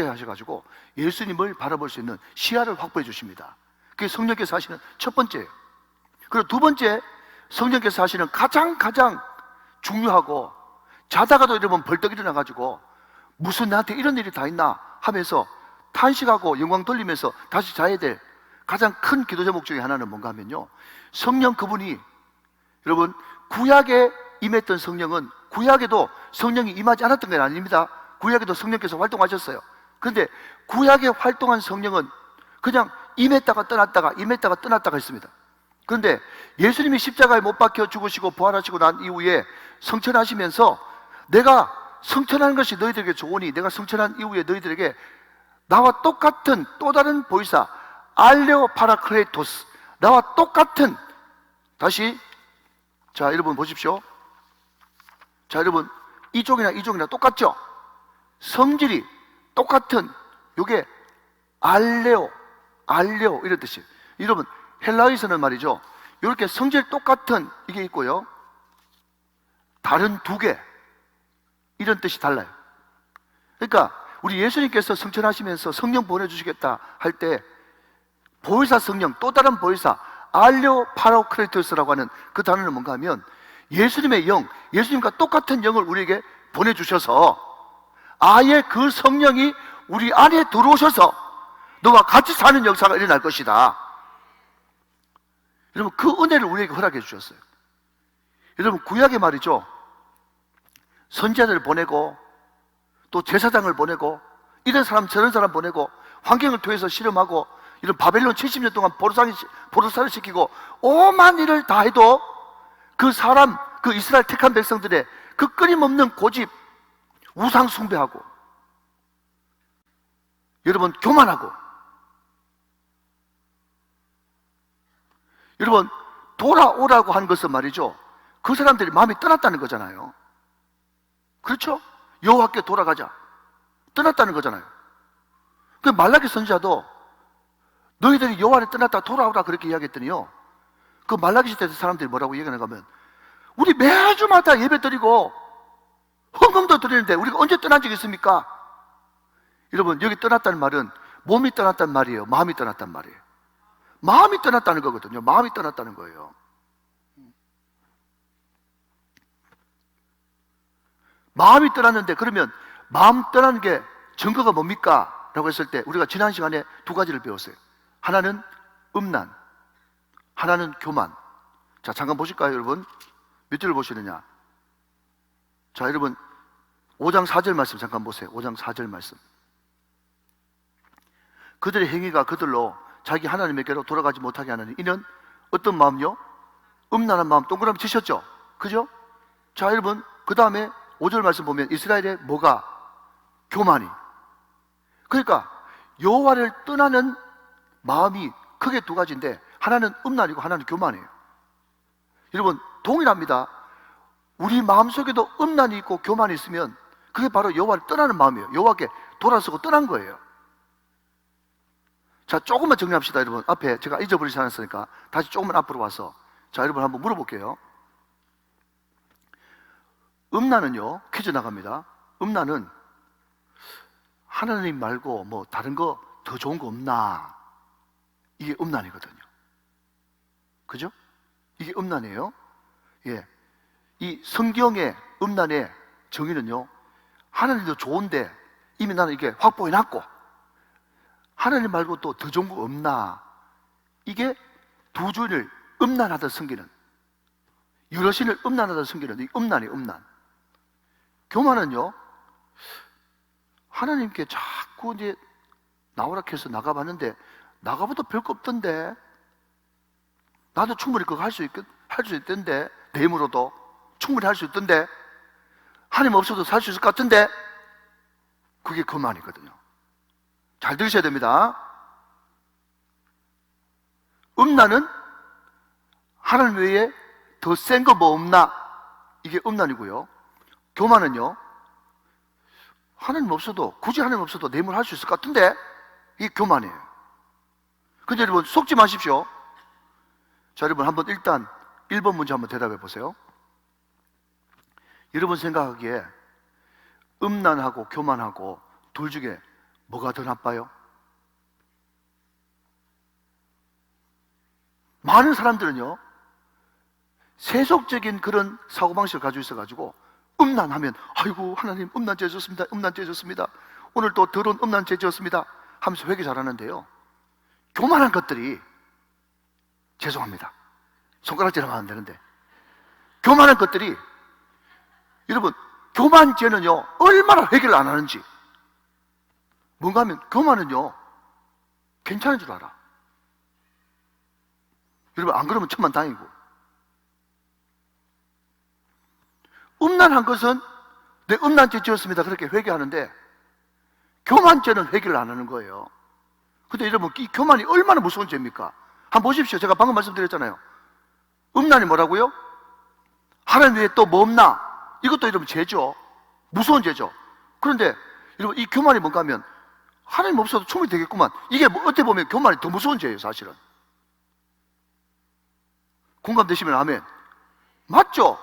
하셔가지고 예수님을 바라볼 수 있는 시야를 확보해 주십니다. 그게 성령께서 하시는 첫 번째예요. 그리고 두 번째, 성령께서 하시는 가장 중요하고 자다가도 여러분 벌떡 일어나가지고 무슨 나한테 이런 일이 다 있나 하면서 탄식하고 영광 돌리면서 다시 자야 될 가장 큰 기도 제목 중에 하나는 뭔가 하면요, 성령 그분이, 여러분, 구약에 임했던 성령은 구약에도 성령이 임하지 않았던 건 아닙니다. 구약에도 성령께서 활동하셨어요. 그런데 구약에 활동한 성령은 그냥 임했다가 떠났다가 임했다가 떠났다가 했습니다. 그런데 예수님이 십자가에 못 박혀 죽으시고 부활하시고 난 이후에 성천하시면서 내가 성천하는 것이 너희들에게 좋으니 내가 성천한 이후에 너희들에게 나와 똑같은 또 다른 보이사 알레오 파라클레토스, 나와 똑같은, 다시, 자 여러분 보십시오. 자 여러분 이쪽이나 똑같죠? 성질이 똑같은, 요게 알레오 이런 뜻이에요. 여러분 헬라어에서는 말이죠, 이렇게 성질 똑같은 이게 있고요, 다른 두 개, 이런 뜻이 달라요. 그러니까 우리 예수님께서 성천하시면서 성령 보내주시겠다 할 때 보혜사 성령, 또 다른 보혜사 알레오 파라클레토스라고 하는 그 단어는 뭔가 하면 예수님의 영, 예수님과 똑같은 영을 우리에게 보내주셔서 아예 그 성령이 우리 안에 들어오셔서 너와 같이 사는 역사가 일어날 것이다. 여러분 그 은혜를 우리에게 허락해 주셨어요. 여러분 구약에 말이죠, 선지자들을 보내고 또 제사장을 보내고 이런 사람 저런 사람 보내고 환경을 통해서 실험하고 이런 바벨론 70년 동안 보르사를 시키고 오만 일을 다 해도 그 사람, 그 이스라엘 택한 백성들의 그 끊임없는 고집, 우상 숭배하고 여러분 교만하고, 여러분 돌아오라고 한 것은 말이죠, 그 사람들이 마음이 떠났다는 거잖아요. 그렇죠? 여호와께 돌아가자, 떠났다는 거잖아요. 그 말라기 선지자도 너희들이 여호와를 떠났다 돌아오라 그렇게 이야기했더니요, 그 말라기 시대 사람들이 뭐라고 얘기하는가 하면 우리 매주마다 예배 드리고 헌금도 드리는데 우리가 언제 떠난 적이 있습니까? 여러분 여기 떠났다는 말은 몸이 떠났다는 말이에요, 마음이 떠났다는 말이에요. 마음이 떠났다는 거거든요. 마음이 떠났다는 거예요. 마음이 떠났는데, 그러면 마음 떠나는 게 증거가 뭡니까? 라고 했을 때 우리가 지난 시간에 두 가지를 배웠어요. 하나는 음란, 하나는 교만. 자 잠깐 보실까요 여러분? 몇 절을 보시느냐? 자 여러분 5장 4절 말씀 잠깐 보세요. 5장 4절 말씀. 그들의 행위가 그들로 자기 하나님에게로 돌아가지 못하게 하느니 이는 어떤 마음요? 음란한 마음. 동그라미 치셨죠? 그죠? 자 여러분 그 다음에 5절 말씀 보면 이스라엘의 뭐가? 교만이. 그러니까 여호와를 떠나는 마음이 크게 두 가지인데 하나는 음란이고 하나는 교만이에요. 여러분 동일합니다. 우리 마음속에도 음란이 있고 교만이 있으면 그게 바로 여호와를 떠나는 마음이에요. 여호와께 돌아서고 떠난 거예요. 자 조금만 정리합시다 여러분. 앞에 제가 잊어버리지 않았으니까 다시 조금만 앞으로 와서 자 여러분 한번 물어볼게요. 음란은요, 퀴즈 나갑니다. 음란은 하나님 말고 뭐 다른 거 더 좋은 거 없나, 이게 음란이거든요. 그죠? 이게 음란이에요. 예, 이 성경의 음란의 정의는요, 하나님도 좋은데 이미 나는 이게 확보해놨고 하나님 말고 또 더 좋은 거 없나, 이게 두 주를 음란하다 섬기는, 여러 신을 음란하다 섬기는 이 음란이 음란. 교만은요, 하나님께 자꾸 이제 나오라 해서 나가봤는데 나가봐도 별거 없던데, 나도 충분히 그거 할 수 있던데, 내 힘으로도 충분히 할 수 있던데, 하나님 없어도 살 수 있을 것 같은데, 그게 교만이거든요. 잘 들으셔야 됩니다. 음란은 하나님 외에 더 센 거 뭐 없나, 이게 음란이고요. 교만은요, 하나님 없어도, 굳이 하나님 없어도 내 힘을 할 수 있을 것 같은데, 이게 교만이에요. 근데 여러분 속지 마십시오. 자 여러분 한번 일단 1번 문제 한번 대답해 보세요. 여러분 생각하기에 음란하고 교만하고 둘 중에 뭐가 더 나빠요? 많은 사람들은요, 세속적인 그런 사고방식을 가지고 있어가지고 음란하면 아이고 하나님 음란죄 졌습니다, 음란죄 졌습니다, 오늘 또 더러운 음란죄 졌습니다 하면서 회개 잘하는데요, 교만한 것들이, 죄송합니다, 손가락질하면 안 되는데, 교만한 것들이, 여러분 교만죄는요 얼마나 회개를 안 하는지. 뭔가 하면 교만은요 괜찮은 줄 알아. 여러분, 안 그러면 천만다행이고. 음란한 것은 내 음란죄 지었습니다 그렇게 회개하는데, 교만죄는 회개를 안 하는 거예요. 근데 여러분, 이 교만이 얼마나 무서운 죄입니까? 한번 보십시오. 제가 방금 말씀드렸잖아요. 음란이 뭐라고요? 하나님 외에 또 뭐 없나? 이것도 여러분 죄죠. 무서운 죄죠. 그런데 여러분, 이 교만이 뭔가 하면 하나님 없어도 충분히 되겠구만. 이게 뭐 어떻게 보면 교만이 더 무서운 죄예요, 사실은. 공감되시면 아멘. 맞죠?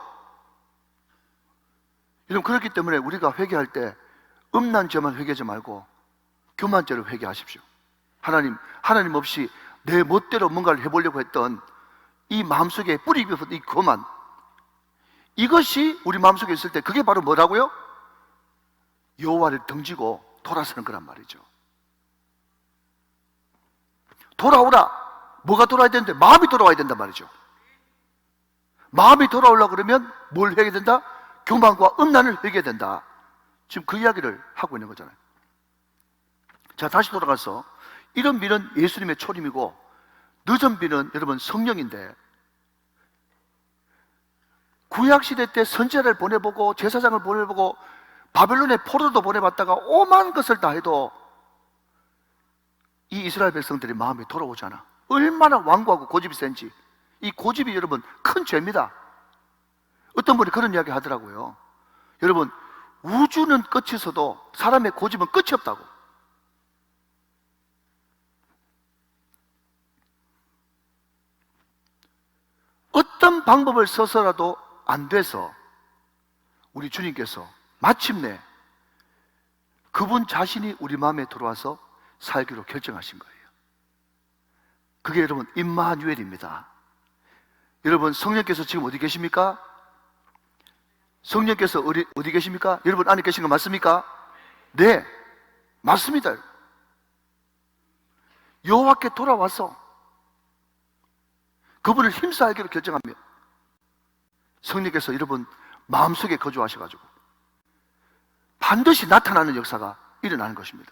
여러분, 그렇기 때문에 우리가 회개할 때 음란죄만 회개하지 말고 교만죄를 회개하십시오. 하나님 없이 내 멋대로 뭔가를 해보려고 했던 이 마음속에 뿌리 깊은 이 교만, 이것이 우리 마음속에 있을 때 그게 바로 뭐라고요? 여호와를 등지고 돌아서는 거란 말이죠. 돌아오라. 뭐가 돌아야 되는데? 마음이 돌아와야 된단 말이죠. 마음이 돌아오려고 그러면 뭘 회개해야 된다? 교만과 음란을 회개해야 된다. 지금 그 이야기를 하고 있는 거잖아요. 자, 다시 돌아가서 이런 비는 예수님의 초림이고 늦은 비는 여러분 성령인데, 구약시대 때 선지자를 보내보고 제사장을 보내보고 바벨론의 포로도 보내봤다가 오만 것을 다 해도 이 이스라엘 백성들의 마음이 돌아오지 않아. 얼마나 완고하고 고집이 센지. 이 고집이 여러분 큰 죄입니다. 어떤 분이 그런 이야기 하더라고요. 여러분, 우주는 끝이 있어도 사람의 고집은 끝이 없다고. 어떤 방법을 써서라도 안 돼서 우리 주님께서 마침내 그분 자신이 우리 마음에 들어와서 살기로 결정하신 거예요. 그게 여러분 임마누엘입니다. 여러분, 성령께서 지금 어디 계십니까? 성령께서 어디 계십니까? 여러분 안에 계신 거 맞습니까? 네, 맞습니다. 여호와께 돌아와서 그분을 힘써 알기로 결정하면 성령께서 여러분 마음속에 거주하셔가지고 반드시 나타나는 역사가 일어나는 것입니다.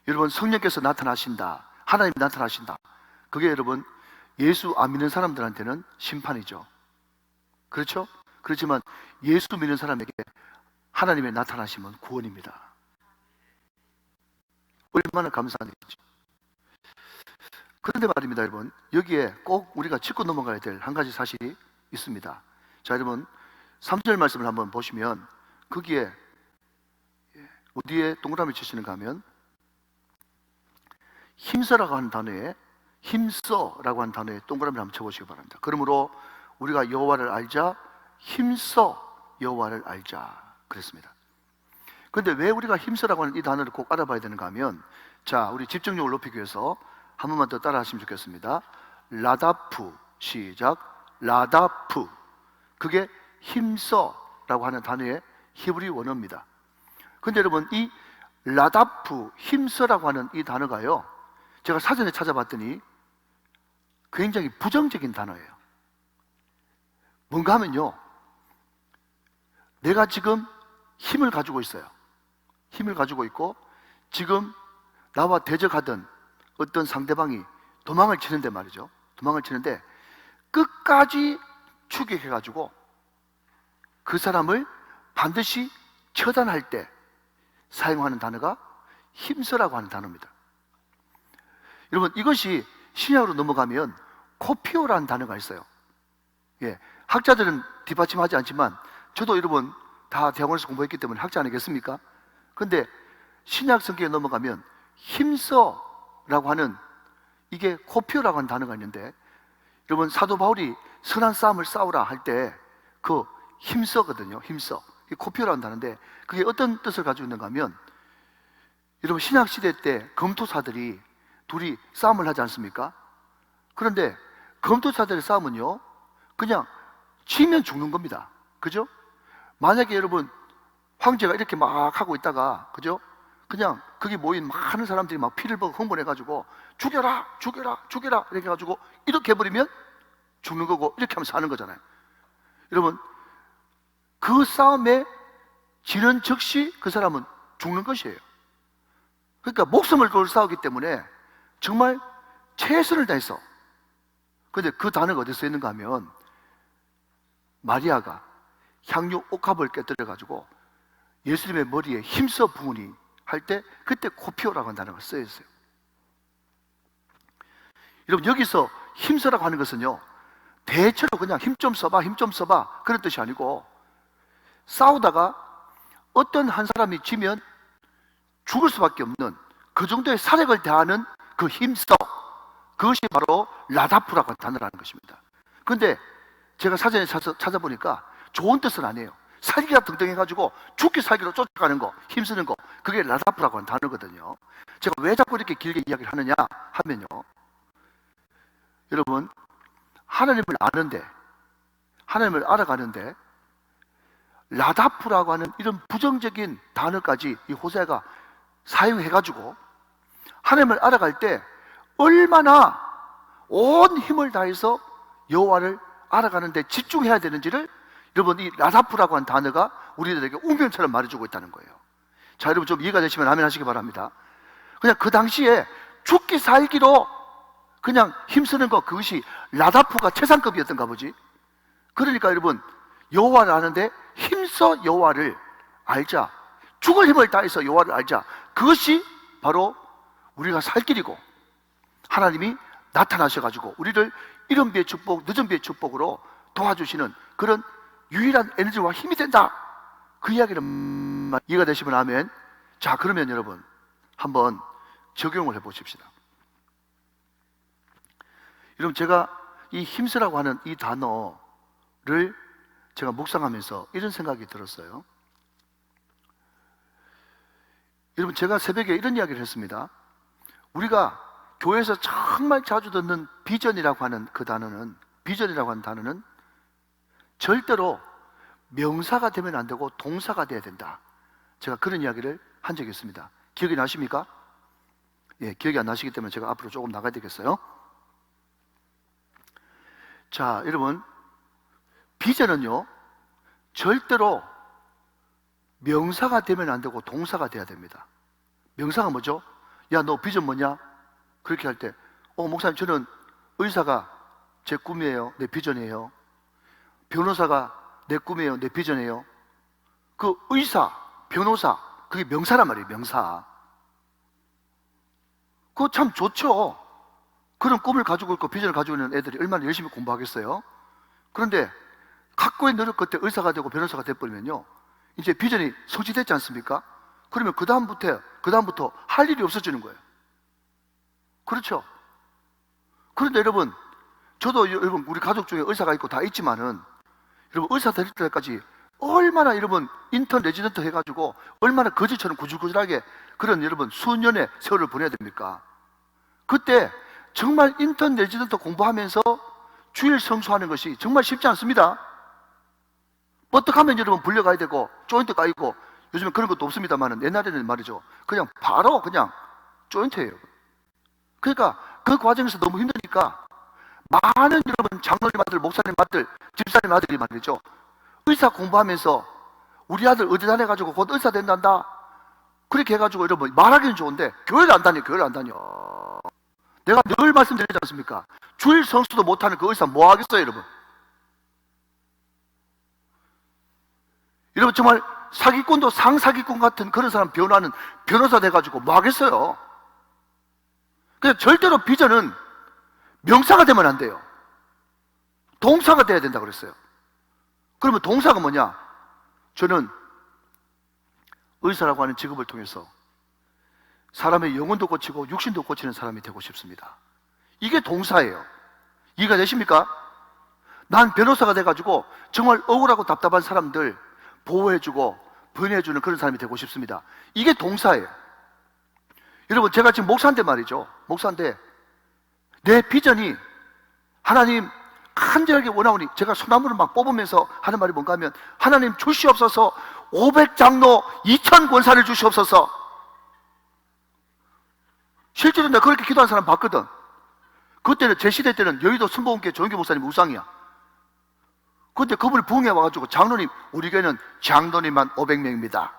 여러분, 성령께서 나타나신다, 하나님이 나타나신다, 그게 여러분 예수 안 믿는 사람들한테는 심판이죠. 그렇죠? 그렇지만 예수 믿는 사람에게 하나님의 나타나심은 구원입니다. 얼마나 감사한 일이죠. 그런데 말입니다, 여러분, 여기에 꼭 우리가 짚고 넘어가야 될 한 가지 사실이 있습니다. 자, 여러분 3절 말씀을 한번 보시면 거기에 어디에 동그라미 치시는가 하면 힘써라고 하는 단어에, 힘써라고 하는 단어에 동그라미를 한번 쳐보시기 바랍니다. 그러므로 우리가 여호와를 알자, 힘써 여호와를 알자 그랬습니다. 그런데 왜 우리가 힘써라고 하는 이 단어를 꼭 알아봐야 되는가 하면, 자, 우리 집중력을 높이기 위해서 한 번만 더 따라 하시면 좋겠습니다. 라다프, 시작. 라다프, 그게 힘써라고 하는 단어의 히브리 원어입니다. 근데 여러분, 이 라다프, 힘써라고 하는 이 단어가요, 제가 사전에 찾아봤더니 굉장히 부정적인 단어예요. 뭔가 하면요, 내가 지금 힘을 가지고 있어요. 힘을 가지고 있고 지금 나와 대적하던 어떤 상대방이 도망을 치는데 말이죠, 도망을 치는데 끝까지 추격해가지고 그 사람을 반드시 처단할 때 사용하는 단어가 힘써라고 하는 단어입니다. 여러분, 이것이 신약으로 넘어가면 코피오라는 단어가 있어요. 예, 학자들은 뒷받침하지 않지만 저도 여러분 다 대학원에서 공부했기 때문에 학자 아니겠습니까? 근데 신약 성경에 넘어가면 힘써라고 하는, 이게 코피오라고 하는 단어가 있는데, 여러분 사도 바울이 선한 싸움을 싸우라 할 때 그 힘써거든요. 힘써. 이게 코피오라는 단어인데 그게 어떤 뜻을 가지고 있는가 하면, 여러분 신약 시대 때 검토사들이 둘이 싸움을 하지 않습니까? 그런데 검토사들의 싸움은요, 그냥 치면 죽는 겁니다. 그죠? 만약에 여러분 황제가 이렇게 막 하고 있다가, 그죠? 그냥 거기 모인 많은 사람들이 막 피를 보고 흥분해가지고 죽여라, 죽여라, 죽여라 이렇게 해가지고 이렇게 해버리면 죽는 거고, 이렇게 하면 사는 거잖아요. 여러분, 그 싸움에 지는 즉시 그 사람은 죽는 것이에요. 그러니까 목숨을 걸고 싸우기 때문에 정말 최선을 다해서 근데 그 단어가 어디서 있는가 하면 마리아가 향유 옥합을 깨뜨려 가지고 예수님의 머리에 힘써 부으니 할 때 그때 코피오라고 하는 단어가 쓰여 있어요. 여러분, 여기서 힘써라고 하는 것은요, 대체로 그냥 힘 좀 써봐, 힘 좀 써봐, 그런 뜻이 아니고, 싸우다가 어떤 한 사람이 지면 죽을 수밖에 없는 그 정도의 사력을 다하는 그 힘써, 그것이 바로 라다프라고 하는 단어라는 것입니다. 근데 제가 사전에 찾아보니까 좋은 뜻은 아니에요. 살기가 등등해가지고 죽기 살기로 쫓아가는 거, 힘쓰는 거, 그게 라다프라고 하는 단어거든요. 제가 왜 자꾸 이렇게 길게 이야기를 하느냐 하면요, 여러분, 하나님을 아는데, 하나님을 알아가는데 라다프라고 하는 이런 부정적인 단어까지 이 호세아가 사용해가지고 하나님을 알아갈 때 얼마나 온 힘을 다해서 여호와를 알아가는데 집중해야 되는지를, 여러분, 이 라다프라고 하는 단어가 우리들에게 운명처럼 말해주고 있다는 거예요. 자, 여러분, 좀 이해가 되시면 아멘 하시기 바랍니다. 그냥 그 당시에 죽기 살기로 그냥 힘쓰는 거, 그것이 라다프가 최상급이었던가 보지. 그러니까 여러분, 여호와를 아는데 힘써 여호와를 알자, 죽을 힘을 다해서 여호와를 알자, 그것이 바로 우리가 살 길이고, 하나님이 나타나셔가지고 우리를 이른 비의 축복, 늦은 비의 축복으로 도와주시는 그런 유일한 에너지와 힘이 된다, 그 이야기를 이해가 되시면 아멘. 자, 그러면 여러분, 한번 적용을 해보십시다. 여러분, 제가 이 힘쓰라고 하는 이 단어를 제가 묵상하면서 이런 생각이 들었어요. 여러분, 제가 새벽에 이런 이야기를 했습니다. 우리가 교회에서 정말 자주 듣는 비전이라고 하는 그 단어는, 비전이라고 하는 단어는 절대로 명사가 되면 안 되고 동사가 돼야 된다, 제가 그런 이야기를 한 적이 있습니다. 기억이 나십니까? 예, 기억이 안 나시기 때문에 제가 앞으로 조금 나가야 되겠어요. 자, 여러분, 비전은요, 절대로 명사가 되면 안 되고 동사가 돼야 됩니다. 명사가 뭐죠? 야, 너 비전 뭐냐? 그렇게 할 때, 목사님, 저는 의사가 제 꿈이에요, 내 비전이에요. 변호사가 내 꿈이에요, 내 비전이에요. 그 의사, 변호사, 그게 명사란 말이에요, 명사. 그거 참 좋죠. 그런 꿈을 가지고 있고 비전을 가지고 있는 애들이 얼마나 열심히 공부하겠어요? 그런데 각고의 노력 끝에 의사가 되고 변호사가 돼버리면요, 이제 비전이 성취됐지 않습니까? 그러면 그 다음부터 할 일이 없어지는 거예요. 그렇죠? 그런데 여러분, 저도 여러분, 우리 가족 중에 의사가 있고 다 있지만은, 여러분, 의사 될 때까지 얼마나 여러분 인턴 레지던트 해가지고 얼마나 거지처럼 구질구질하게 그런 여러분 수년의 세월을 보내야 됩니까? 그때 정말 인턴 레지던트 공부하면서 주일 성수하는 것이 정말 쉽지 않습니다. 뻗떡하면 여러분 불려가야 되고 조인트 까이고, 요즘엔 그런 것도 없습니다만 옛날에는 말이죠, 그냥 바로 그냥 조인트예요. 그러니까 그 과정에서 너무 힘드니까 많은 여러분 장로님 아들, 목사님 아들, 집사님 아들이 말이죠, 의사 공부하면서 우리 아들 어디 다녀가지고 곧 의사 된단다, 그렇게 해가지고 여러분 말하기는 좋은데 교회를 안 다녀. 내가 늘 말씀드리지 않습니까? 주일 성수도 못하는 그 의사 뭐 하겠어요, 여러분? 여러분, 정말 사기꾼도 상사기꾼 같은 그런 사람 변호하는 변호사 돼가지고 뭐 하겠어요? 그래서 절대로 비전은 명사가 되면 안 돼요. 동사가 돼야 된다고 그랬어요. 그러면 동사가 뭐냐? 저는 의사라고 하는 직업을 통해서 사람의 영혼도 고치고 육신도 고치는 사람이 되고 싶습니다. 이게 동사예요. 이해가 되십니까? 난 변호사가 돼가지고 정말 억울하고 답답한 사람들 보호해주고 변호해주는 그런 사람이 되고 싶습니다. 이게 동사예요. 여러분, 제가 지금 목사인데 말이죠, 목사인데 내 비전이 하나님 간절하게 원하오니, 제가 소나무를 막 뽑으면서 하는 말이 뭔가 하면, 하나님 주시옵소서 500장로 2000권사를 주시옵소서. 실제로 내가 그렇게 기도하는 사람 봤거든. 그때는 제 시대 때는 여의도 순복음교회 조영규 목사님 우상이야. 그때 그분이 부흥해 와가지고, 장로님, 우리 교회는 장로님만 500명입니다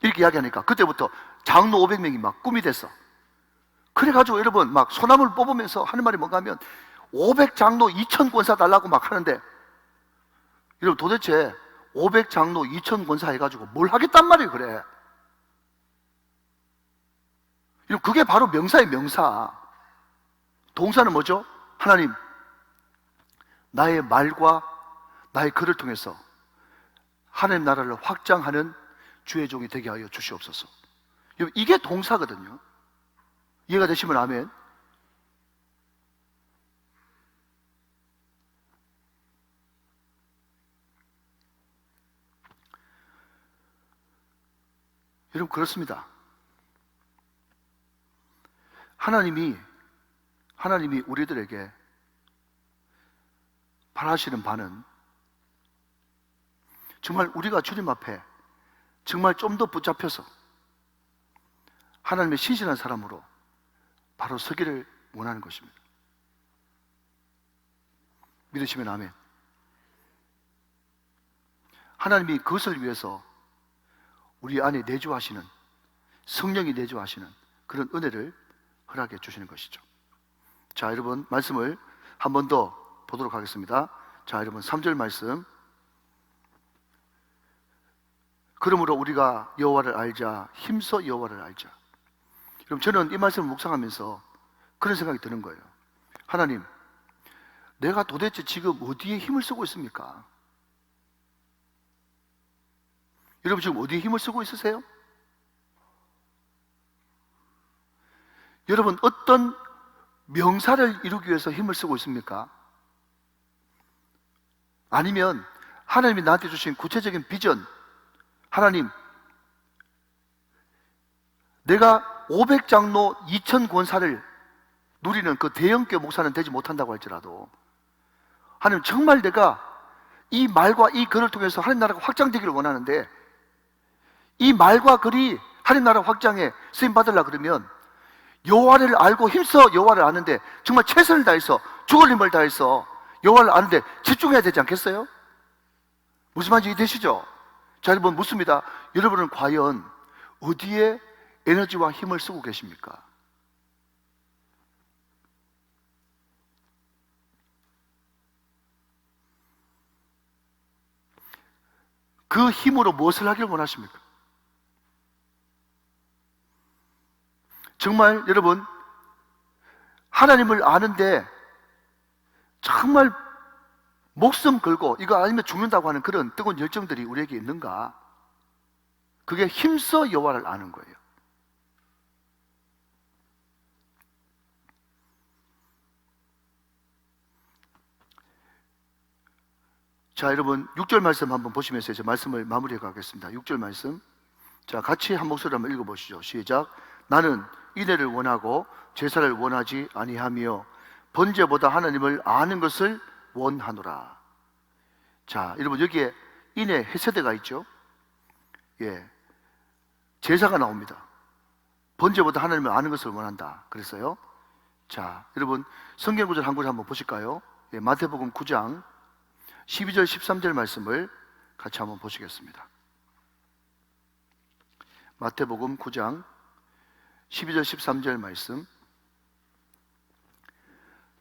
이렇게 이야기하니까 그때부터 장로 500명이 막 꿈이 됐어. 그래가지고 여러분 막 소나무를 뽑으면서 하는 말이 뭔가 하면, 500장로 2000권사 달라고 막 하는데, 여러분 도대체 500장로 2000권사 해가지고 뭘 하겠단 말이에요. 그래. 그게 바로 명사예요. 명사. 동사는 뭐죠? 하나님, 나의 말과 나의 글을 통해서 하나님 나라를 확장하는 주의 종이 되게 하여 주시옵소서. 이게 동사거든요. 이해가 되시면 아멘. 여러분 그렇습니다. 하나님이 우리들에게 바라시는 바는 정말 우리가 주님 앞에 정말 좀 더 붙잡혀서 하나님의 신실한 사람으로 바로 서기를 원하는 것입니다. 믿으시면 아멘. 하나님이 그것을 위해서 우리 안에 내주하시는, 성령이 내주하시는 그런 은혜를 허락해 주시는 것이죠. 자, 여러분 말씀을 한 번 더 보도록 하겠습니다. 자, 여러분 3절 말씀. 그러므로 우리가 여호와를 알자, 힘써 여호와를 알자. 그럼 저는 이 말씀을 묵상하면서 그런 생각이 드는 거예요. 하나님, 내가 도대체 지금 어디에 힘을 쓰고 있습니까? 여러분 지금 어디에 힘을 쓰고 있으세요? 여러분 어떤 명사를 이루기 위해서 힘을 쓰고 있습니까? 아니면 하나님이 나한테 주신 구체적인 비전, 하나님, 내가 500장로 2000권사를 누리는 그 대형교 목사는 되지 못한다고 할지라도 하나님, 정말 내가 이 말과 이 글을 통해서 하나님 나라가 확장되기를 원하는데, 이 말과 글이 하나님 나라 확장에 쓰임 받으려고 그러면 여호와를 알고 힘써 여호와를 아는데 정말 최선을 다해서 죽을 힘을 다해서 여호와를 아는데 집중해야 되지 않겠어요? 무슨 말인지 이해되시죠? 자, 여러분 묻습니다. 여러분은 과연 어디에 에너지와 힘을 쓰고 계십니까? 그 힘으로 무엇을 하길 원하십니까? 정말 여러분 하나님을 아는데 정말 목숨 걸고 이거 아니면 죽는다고 하는 그런 뜨거운 열정들이 우리에게 있는가? 그게 힘써 여호와를 아는 거예요. 자, 여러분 6절 말씀 한번 보시면서 이제 말씀을 마무리해 가겠습니다. 6절 말씀, 자, 같이 한 목소리로 한번 읽어보시죠. 시작. 나는 인애를 원하고 제사를 원하지 아니하며 번제보다 하나님을 아는 것을 원하노라. 자, 여러분 여기에 인애 헤세드가 있죠. 예, 제사가 나옵니다. 번제보다 하나님을 아는 것을 원한다 그랬어요. 자, 여러분 성경 구절 한 구절 한번 보실까요? 예, 마태복음 9장 12절 13절 말씀을 같이 한번 보시겠습니다. 마태복음 9장 12절 13절 말씀,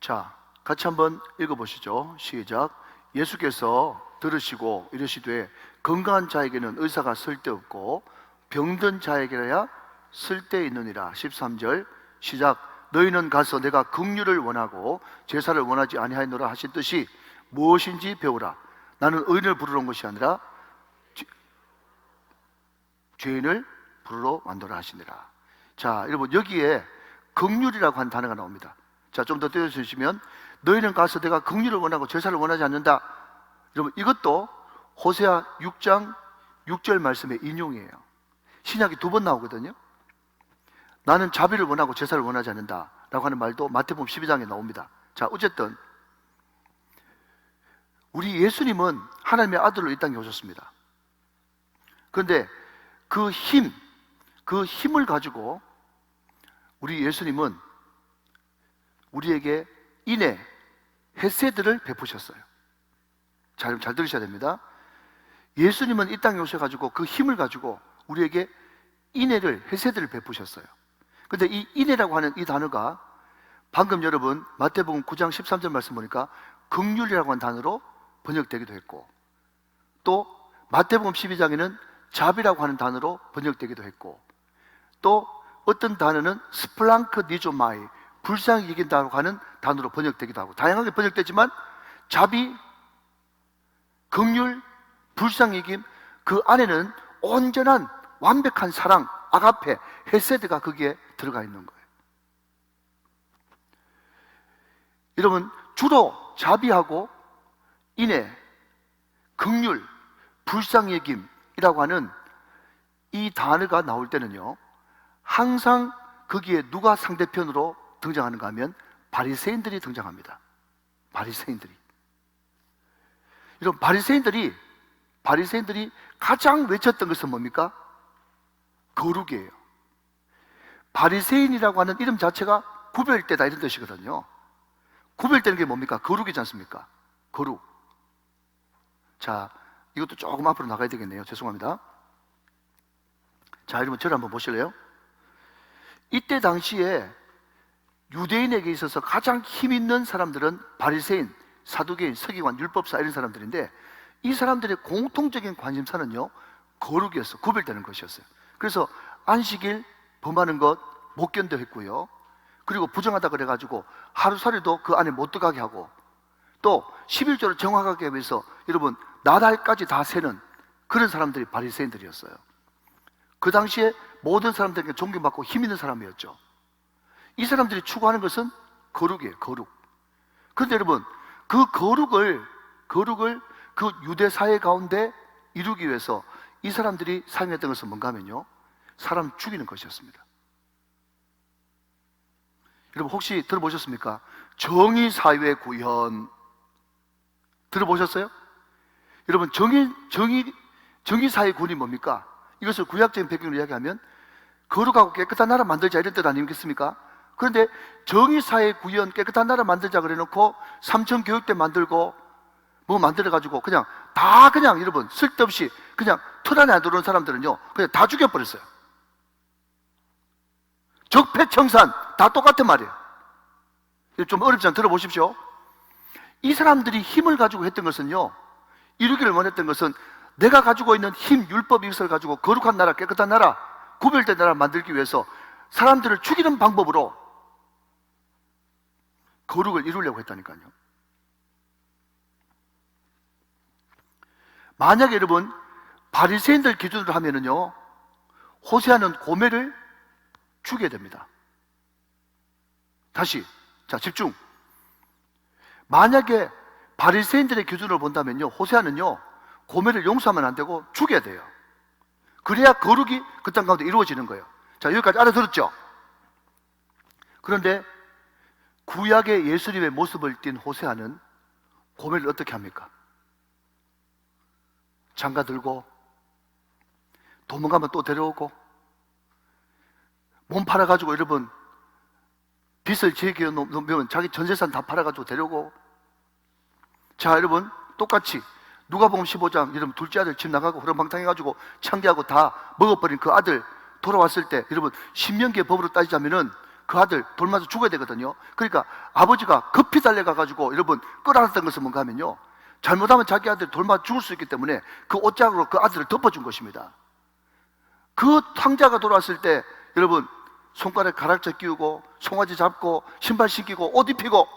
자, 같이 한번 읽어보시죠. 시작. 예수께서 들으시고 이르시되 건강한 자에게는 의사가 쓸데없고 병든 자에게야 쓸데있느니라. 13절 시작. 너희는 가서 내가 긍휼을 원하고 제사를 원하지 아니하노라 하신 뜻이 무엇인지 배우라. 나는 의인을 부르러 온 것이 아니라 죄인을 부르러 왔노라 하시니라. 자, 여러분 여기에 긍휼이라고 한 단어가 나옵니다. 자, 좀 더 떼어주시면 너희는 가서 내가 긍휼을 원하고 제사를 원하지 않는다. 여러분 이것도 호세아 6장 6절 말씀의 인용이에요. 신약이 2번 나오거든요. 나는 자비를 원하고 제사를 원하지 않는다 라고 하는 말도 마태복음 12장에 나옵니다. 자, 어쨌든 우리 예수님은 하나님의 아들로 이 땅에 오셨습니다. 그런데 그 힘을 가지고 우리 예수님은 우리에게 인애, 헤세드를 베푸셨어요. 잘 들으셔야 됩니다. 예수님은 이 땅에 오셔가지고 그 힘을 가지고 우리에게 인애를, 헤세드를 베푸셨어요. 근데 이 인애라고 하는 이 단어가 방금 여러분 마태복음 9장 13절 말씀 보니까 긍휼이라고 하는 단어로 번역되기도 했고, 또 마태복음 12장에는 자비라고 하는 단어로 번역되기도 했고, 또 어떤 단어는 스플랑크 니조마이, 불쌍히 여긴다고 하는 단어로 번역되기도 하고, 다양하게 번역되지만 자비, 긍휼, 불쌍히 여김, 그 안에는 온전한 완벽한 사랑, 아가페, 헤세드가 거기에 들어가 있는 거예요. 여러분, 주로 자비하고 인애, 긍휼, 불쌍히 여김이라고 하는 이 단어가 나올 때는요, 항상 거기에 누가 상대편으로 등장하는가 하면 바리새인들이 등장합니다. 바리새인들이. 여러분, 바리새인들이 가장 외쳤던 것은 뭡니까? 거룩이에요. 바리새인이라고 하는 이름 자체가 구별되다 이런 뜻이거든요. 구별되는 게 뭡니까? 거룩이지 않습니까? 거룩. 자, 이것도 조금 앞으로 나가야 되겠네요. 죄송합니다. 자, 여러분 저를 한번 보실래요? 이때 당시에 유대인에게 있어서 가장 힘 있는 사람들은 바리새인, 사두개인, 서기관, 율법사 이런 사람들인데, 이 사람들의 공통적인 관심사는요, 거룩이었어요. 구별되는 것이었어요. 그래서 안식일 범하는 것 못 견뎌 했고요, 그리고 부정하다 그래가지고 하루살이도 그 안에 못 들어가게 하고, 또 11조를 정확하게 위해서 여러분 나달까지 다 세는 그런 사람들이 바리새인들이었어요. 그 당시에 모든 사람들에게 존경받고 힘 있는 사람이었죠. 이 사람들이 추구하는 것은 거룩이에요. 거룩. 그런데 여러분, 그 거룩을 그 유대 사회 가운데 이루기 위해서 이 사람들이 사용했던 것은 뭔가 하면요, 사람 죽이는 것이었습니다. 여러분 혹시 들어보셨습니까? 정의사회 구현 들어보셨어요? 여러분 정의사회 구현이 뭡니까? 이것을 구약적인 배경으로 이야기하면 거룩하고 깨끗한 나라 만들자 이런 뜻 아니겠습니까? 그런데 정의사회 구현, 깨끗한 나라 만들자 그래놓고 삼천교육대 만들고 뭐 만들어가지고 그냥 여러분 쓸데없이 그냥 틀 안에 안 들어오는 사람들은요 그냥 다 죽여버렸어요. 적폐청산 다 똑같은 말이에요. 좀 어렵지만 들어보십시오. 이 사람들이 힘을 가지고 했던 것은요, 이루기를 원했던 것은 내가 가지고 있는 힘, 율법 이것을 가지고 거룩한 나라, 깨끗한 나라, 구별된 나라를 만들기 위해서 사람들을 죽이는 방법으로 거룩을 이루려고 했다니까요. 만약에 여러분 바리새인들 기준으로 하면은요, 호세아는 고멜을 죽여야 됩니다. 다시, 자 집중. 만약에 바리새인들의 기준으로 본다면요, 호세아는요 고멜을 용서하면 안 되고 죽여야 돼요. 그래야 거룩이 그 땅 가운데 이루어지는 거예요. 자, 여기까지 알아들었죠? 그런데 구약의 예수님의 모습을 띈 호세아는 고멜을 어떻게 합니까? 장가 들고 도망가면 또 데려오고, 몸 팔아가지고 여러분 빚을 제기해 놓으면 자기 전재산 다 팔아가지고 데려오고. 자, 여러분 똑같이 누가복음 15장 여러분 둘째 아들 집 나가고 흐름방탕해가지고 창기하고 다 먹어버린 그 아들 돌아왔을 때 여러분 신명기의 법으로 따지자면은 그 아들 돌 맞아 죽어야 되거든요. 그러니까 아버지가 급히 달려가가지고 여러분 끌어안았던 것은 뭔가 하면요, 잘못하면 자기 아들이 돌 맞아 죽을 수 있기 때문에 그 옷자락으로 그 아들을 덮어준 것입니다. 그 황자가 돌아왔을 때 여러분 손가락에 가락자 끼우고 송아지 잡고 신발 신기고 옷 입히고,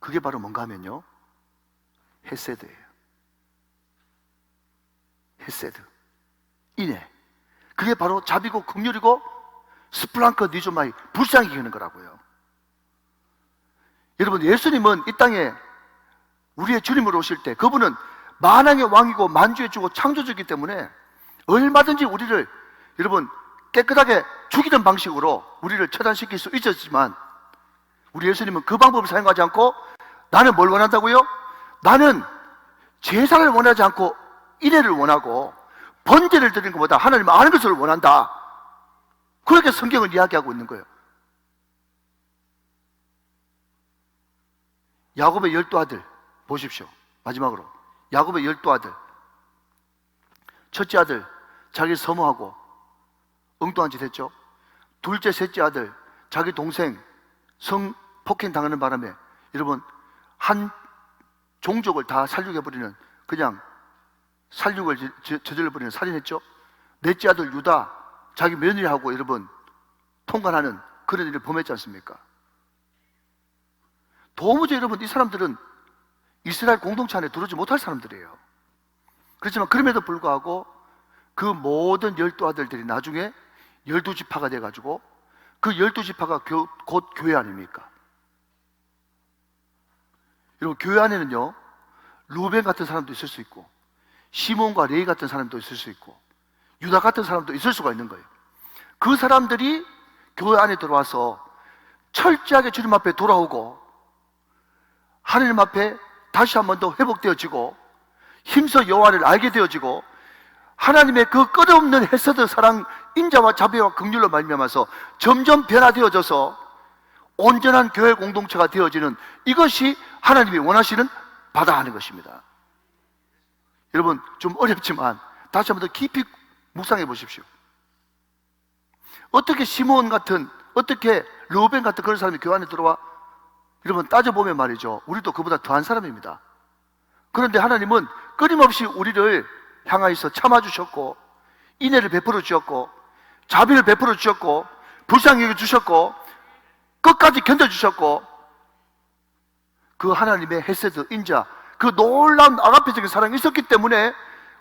그게 바로 뭔가 하면요, 헤세드예요. 헤세드, 인애. 그게 바로 자비고 긍휼이고 스플랑크 니조마이, 불쌍히 여기는 거라고요. 여러분 예수님은 이 땅에 우리의 주님으로 오실 때 그분은 만왕의 왕이고 만주의 주고 창조주이기 때문에 얼마든지 우리를 여러분 깨끗하게 죽이는 방식으로 우리를 처단시킬 수 있었지만, 우리 예수님은 그 방법을 사용하지 않고 나는 뭘 원한다고요? 나는 제사를 원하지 않고 인애를 원하고 번제를 드리는 것보다 하나님을 아는 것을 원한다. 그렇게 성경을 이야기하고 있는 거예요. 야곱의 12아들 보십시오. 마지막으로 야곱의 12아들, 첫째 아들 자기 서모하고 엉뚱한 짓 했죠. 둘째 셋째 아들 자기 동생 성폭행 당하는 바람에 여러분 한 종족을 다 살육해버리는, 그냥 살육을 저질러버리는 살인했죠. 넷째 아들 유다 자기 며느리하고 여러분 통관하는 그런 일을 범했지 않습니까? 도무지 여러분 이 사람들은 이스라엘 공동체 안에 들어오지 못할 사람들이에요. 그렇지만 그럼에도 불구하고 그 모든 12아들들이 나중에 12지파가 돼가지고 그 12지파가 곧 교회 아닙니까? 여러분 교회 안에는요 루벤 같은 사람도 있을 수 있고 시몬과 레위 같은 사람도 있을 수 있고 유다 같은 사람도 있을 수가 있는 거예요. 그 사람들이 교회 안에 들어와서 철저하게 주님 앞에 돌아오고 하나님 앞에 다시 한 번 더 회복되어지고 힘써 여호와를 알게 되어지고 하나님의 그 끝없는 헤세드 사랑 인자와 자비와 긍휼로 말미암아서 점점 변화되어져서 온전한 교회 공동체가 되어지는, 이것이 하나님이 원하시는 바다 하는 것입니다. 여러분 좀 어렵지만 다시 한 번 더 깊이 묵상해 보십시오. 어떻게 시몬 같은, 어떻게 르우벤 같은 그런 사람이 교회 안에 들어와? 여러분 따져보면 말이죠, 우리도 그보다 더한 사람입니다. 그런데 하나님은 끊임없이 우리를 향하여서 참아주셨고 인애를 베풀어 주셨고 자비를 베풀어 주셨고 불쌍히 여겨 주셨고 끝까지 견뎌주셨고, 그 하나님의 헤세드 인자, 그 놀라운 아가페적인 사랑이 있었기 때문에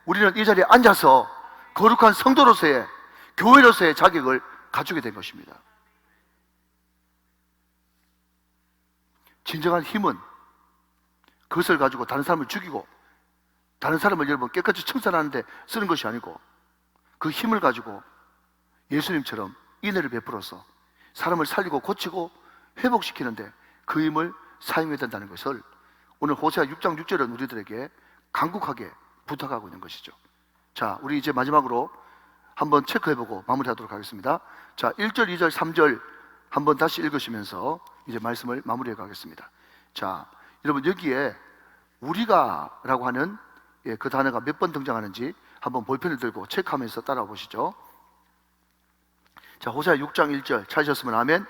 우리는 이 자리에 앉아서 거룩한 성도로서의, 교회로서의 자격을 갖추게 된 것입니다. 진정한 힘은 그것을 가지고 다른 사람을 죽이고 다른 사람을 여러분 깨끗이 청산하는데 쓰는 것이 아니고, 그 힘을 가지고 예수님처럼 인애를 베풀어서 사람을 살리고 고치고 회복시키는데 그 힘을 사용해야 된다는 것을 오늘 호세아 6장 6절은 우리들에게 간곡하게 부탁하고 있는 것이죠. 자, 우리 이제 마지막으로 한번 체크해보고 마무리하도록 하겠습니다. 자, 1절, 2절, 3절 한번 다시 읽으시면서 이제 말씀을 마무리해 가겠습니다. 자, 여러분 여기에 우리가 라고 하는 그 단어가 몇 번 등장하는지 한번 볼펜을 들고 체크하면서 따라와 보시죠. 자, 호세아 6장 1절 찾으셨으면 아멘.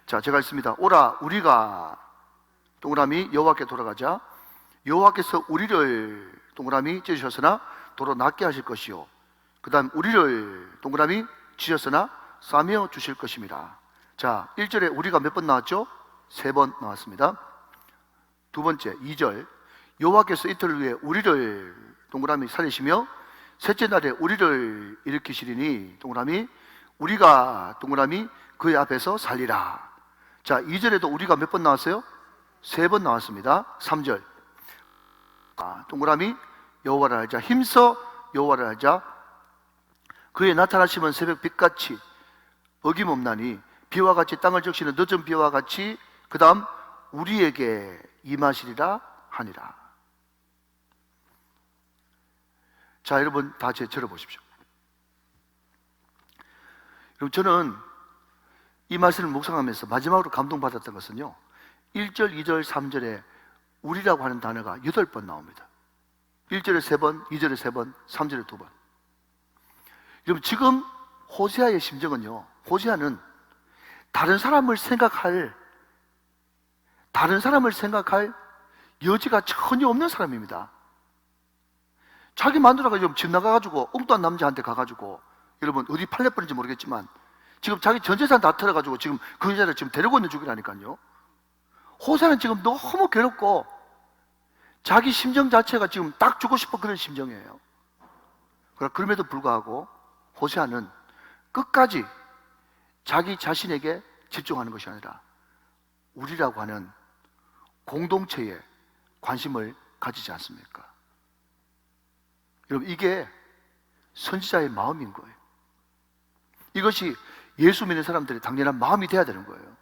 자, 제가 읽습니다. 오라 우리가 동그라미 여호와께 돌아가자. 여호와께서 우리를 동그라미 찢으셨으나 도로 낫게 하실 것이요, 그 다음 우리를 동그라미 찢으셨으나 싸며 주실 것입니다. 자, 1절에 우리가 몇 번 나왔죠? 3번 나왔습니다. 두 번째 2절, 여호와께서 이틀 후에 우리를 동그라미 살리시며 셋째 날에 우리를 일으키시리니 동그라미 우리가 동그라미 그의 앞에서 살리라. 자, 2절에도 우리가 몇 번 나왔어요? 3번 나왔습니다. 3절 동그라미 여호와를 알자, 힘써 여호와를 알자. 그의 나타나시면 새벽 빛같이 어김없나니 비와 같이 땅을 적시는 늦은 비와 같이 그 다음 우리에게 임하시리라 하니라. 자, 여러분 다 제 들어보십시오. 여러분 저는 이 말씀을 묵상하면서 마지막으로 감동받았던 것은요, 1절, 2절, 3절에 우리라고 하는 단어가 8번 나옵니다. 1절에 3번, 2절에 3번, 3절에 2번. 여러분 지금 호세아의 심정은요, 호세아는 다른 사람을 생각할 여지가 전혀 없는 사람입니다. 자기 마누라가 좀 집 나가가지고 엉뚱한 남자한테 가가지고 여러분 어디 팔려버린지 모르겠지만 지금 자기 전 재산 다 털어가지고 지금 그 여자를 지금 데리고 있는 중이라니까요. 호세아는 지금 너무 괴롭고 자기 심정 자체가 지금 딱 죽고 싶어 그런 심정이에요. 그럼에도 불구하고 호세아는 끝까지 자기 자신에게 집중하는 것이 아니라 우리라고 하는 공동체에 관심을 가지지 않습니까? 여러분 이게 선지자의 마음인 거예요. 이것이 예수 믿는 사람들의 당연한 마음이 돼야 되는 거예요.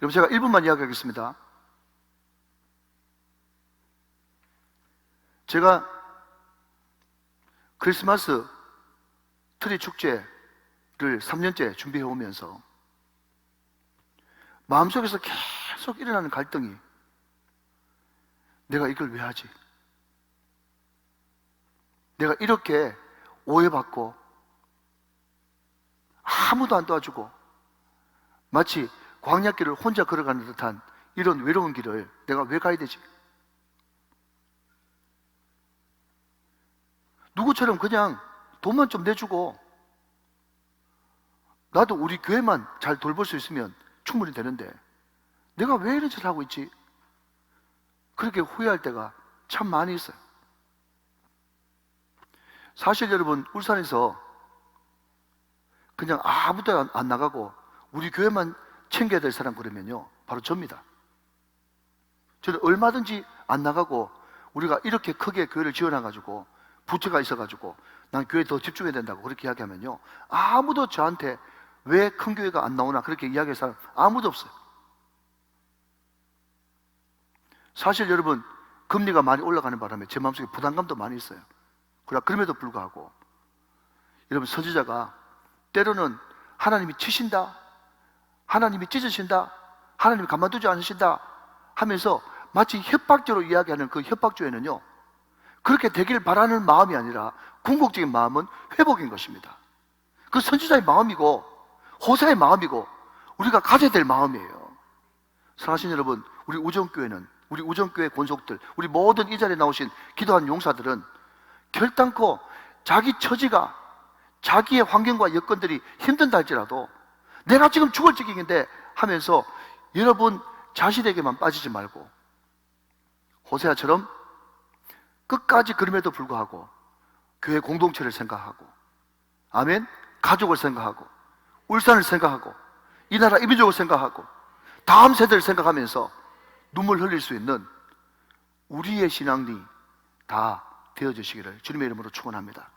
여러분 제가 1분만 이야기하겠습니다. 제가 크리스마스 트리 축제를 3년째 준비해 오면서 마음속에서 계속 일어나는 갈등이, 내가 이걸 왜 하지? 내가 이렇게 오해받고 아무도 안 도와주고 마치 광야길을 혼자 걸어가는 듯한 이런 외로운 길을 내가 왜 가야 되지? 누구처럼 그냥 돈만 좀 내주고 나도 우리 교회만 잘 돌볼 수 있으면 충분히 되는데 내가 왜 이런 짓을 하고 있지? 그렇게 후회할 때가 참 많이 있어요. 사실 여러분, 울산에서 그냥 아무도 안 나가고 우리 교회만 챙겨야 될 사람 그러면요, 바로 접니다. 저는 얼마든지 안 나가고 우리가 이렇게 크게 교회를 지어놔가지고 부채가 있어가지고 난 교회에 더 집중해야 된다고 그렇게 이야기하면요, 아무도 저한테 왜 큰 교회가 안 나오나 그렇게 이야기할 사람 아무도 없어요. 사실 여러분, 금리가 많이 올라가는 바람에 제 마음속에 부담감도 많이 있어요. 그럼에도 불구하고 여러분, 선지자가 때로는 하나님이 치신다, 하나님이 찢으신다, 하나님이 가만두지 않으신다 하면서 마치 협박조로 이야기하는 그 협박조에는요, 그렇게 되길 바라는 마음이 아니라 궁극적인 마음은 회복인 것입니다. 그 선지자의 마음이고 호세의 마음이고 우리가 가져야 될 마음이에요. 사랑하신 여러분, 우리 우정교회는, 우리 우정교회 권속들, 우리 모든 이 자리에 나오신 기도한 용사들은 결단코 자기 처지가, 자기의 환경과 여건들이 힘든다 할지라도 내가 지금 죽을 지경인데 하면서 여러분 자신에게만 빠지지 말고 호세아처럼 끝까지 그럼에도 불구하고 교회 공동체를 생각하고, 아멘, 가족을 생각하고, 울산을 생각하고, 이 나라 이민족을 생각하고, 다음 세대를 생각하면서 눈물 흘릴 수 있는 우리의 신앙이 다 되어주시기를 주님의 이름으로 축원합니다.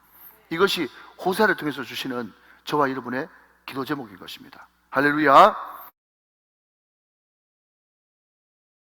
이것이 호세아를 통해서 주시는 저와 여러분의 기도 제목인 것입니다. 할렐루야.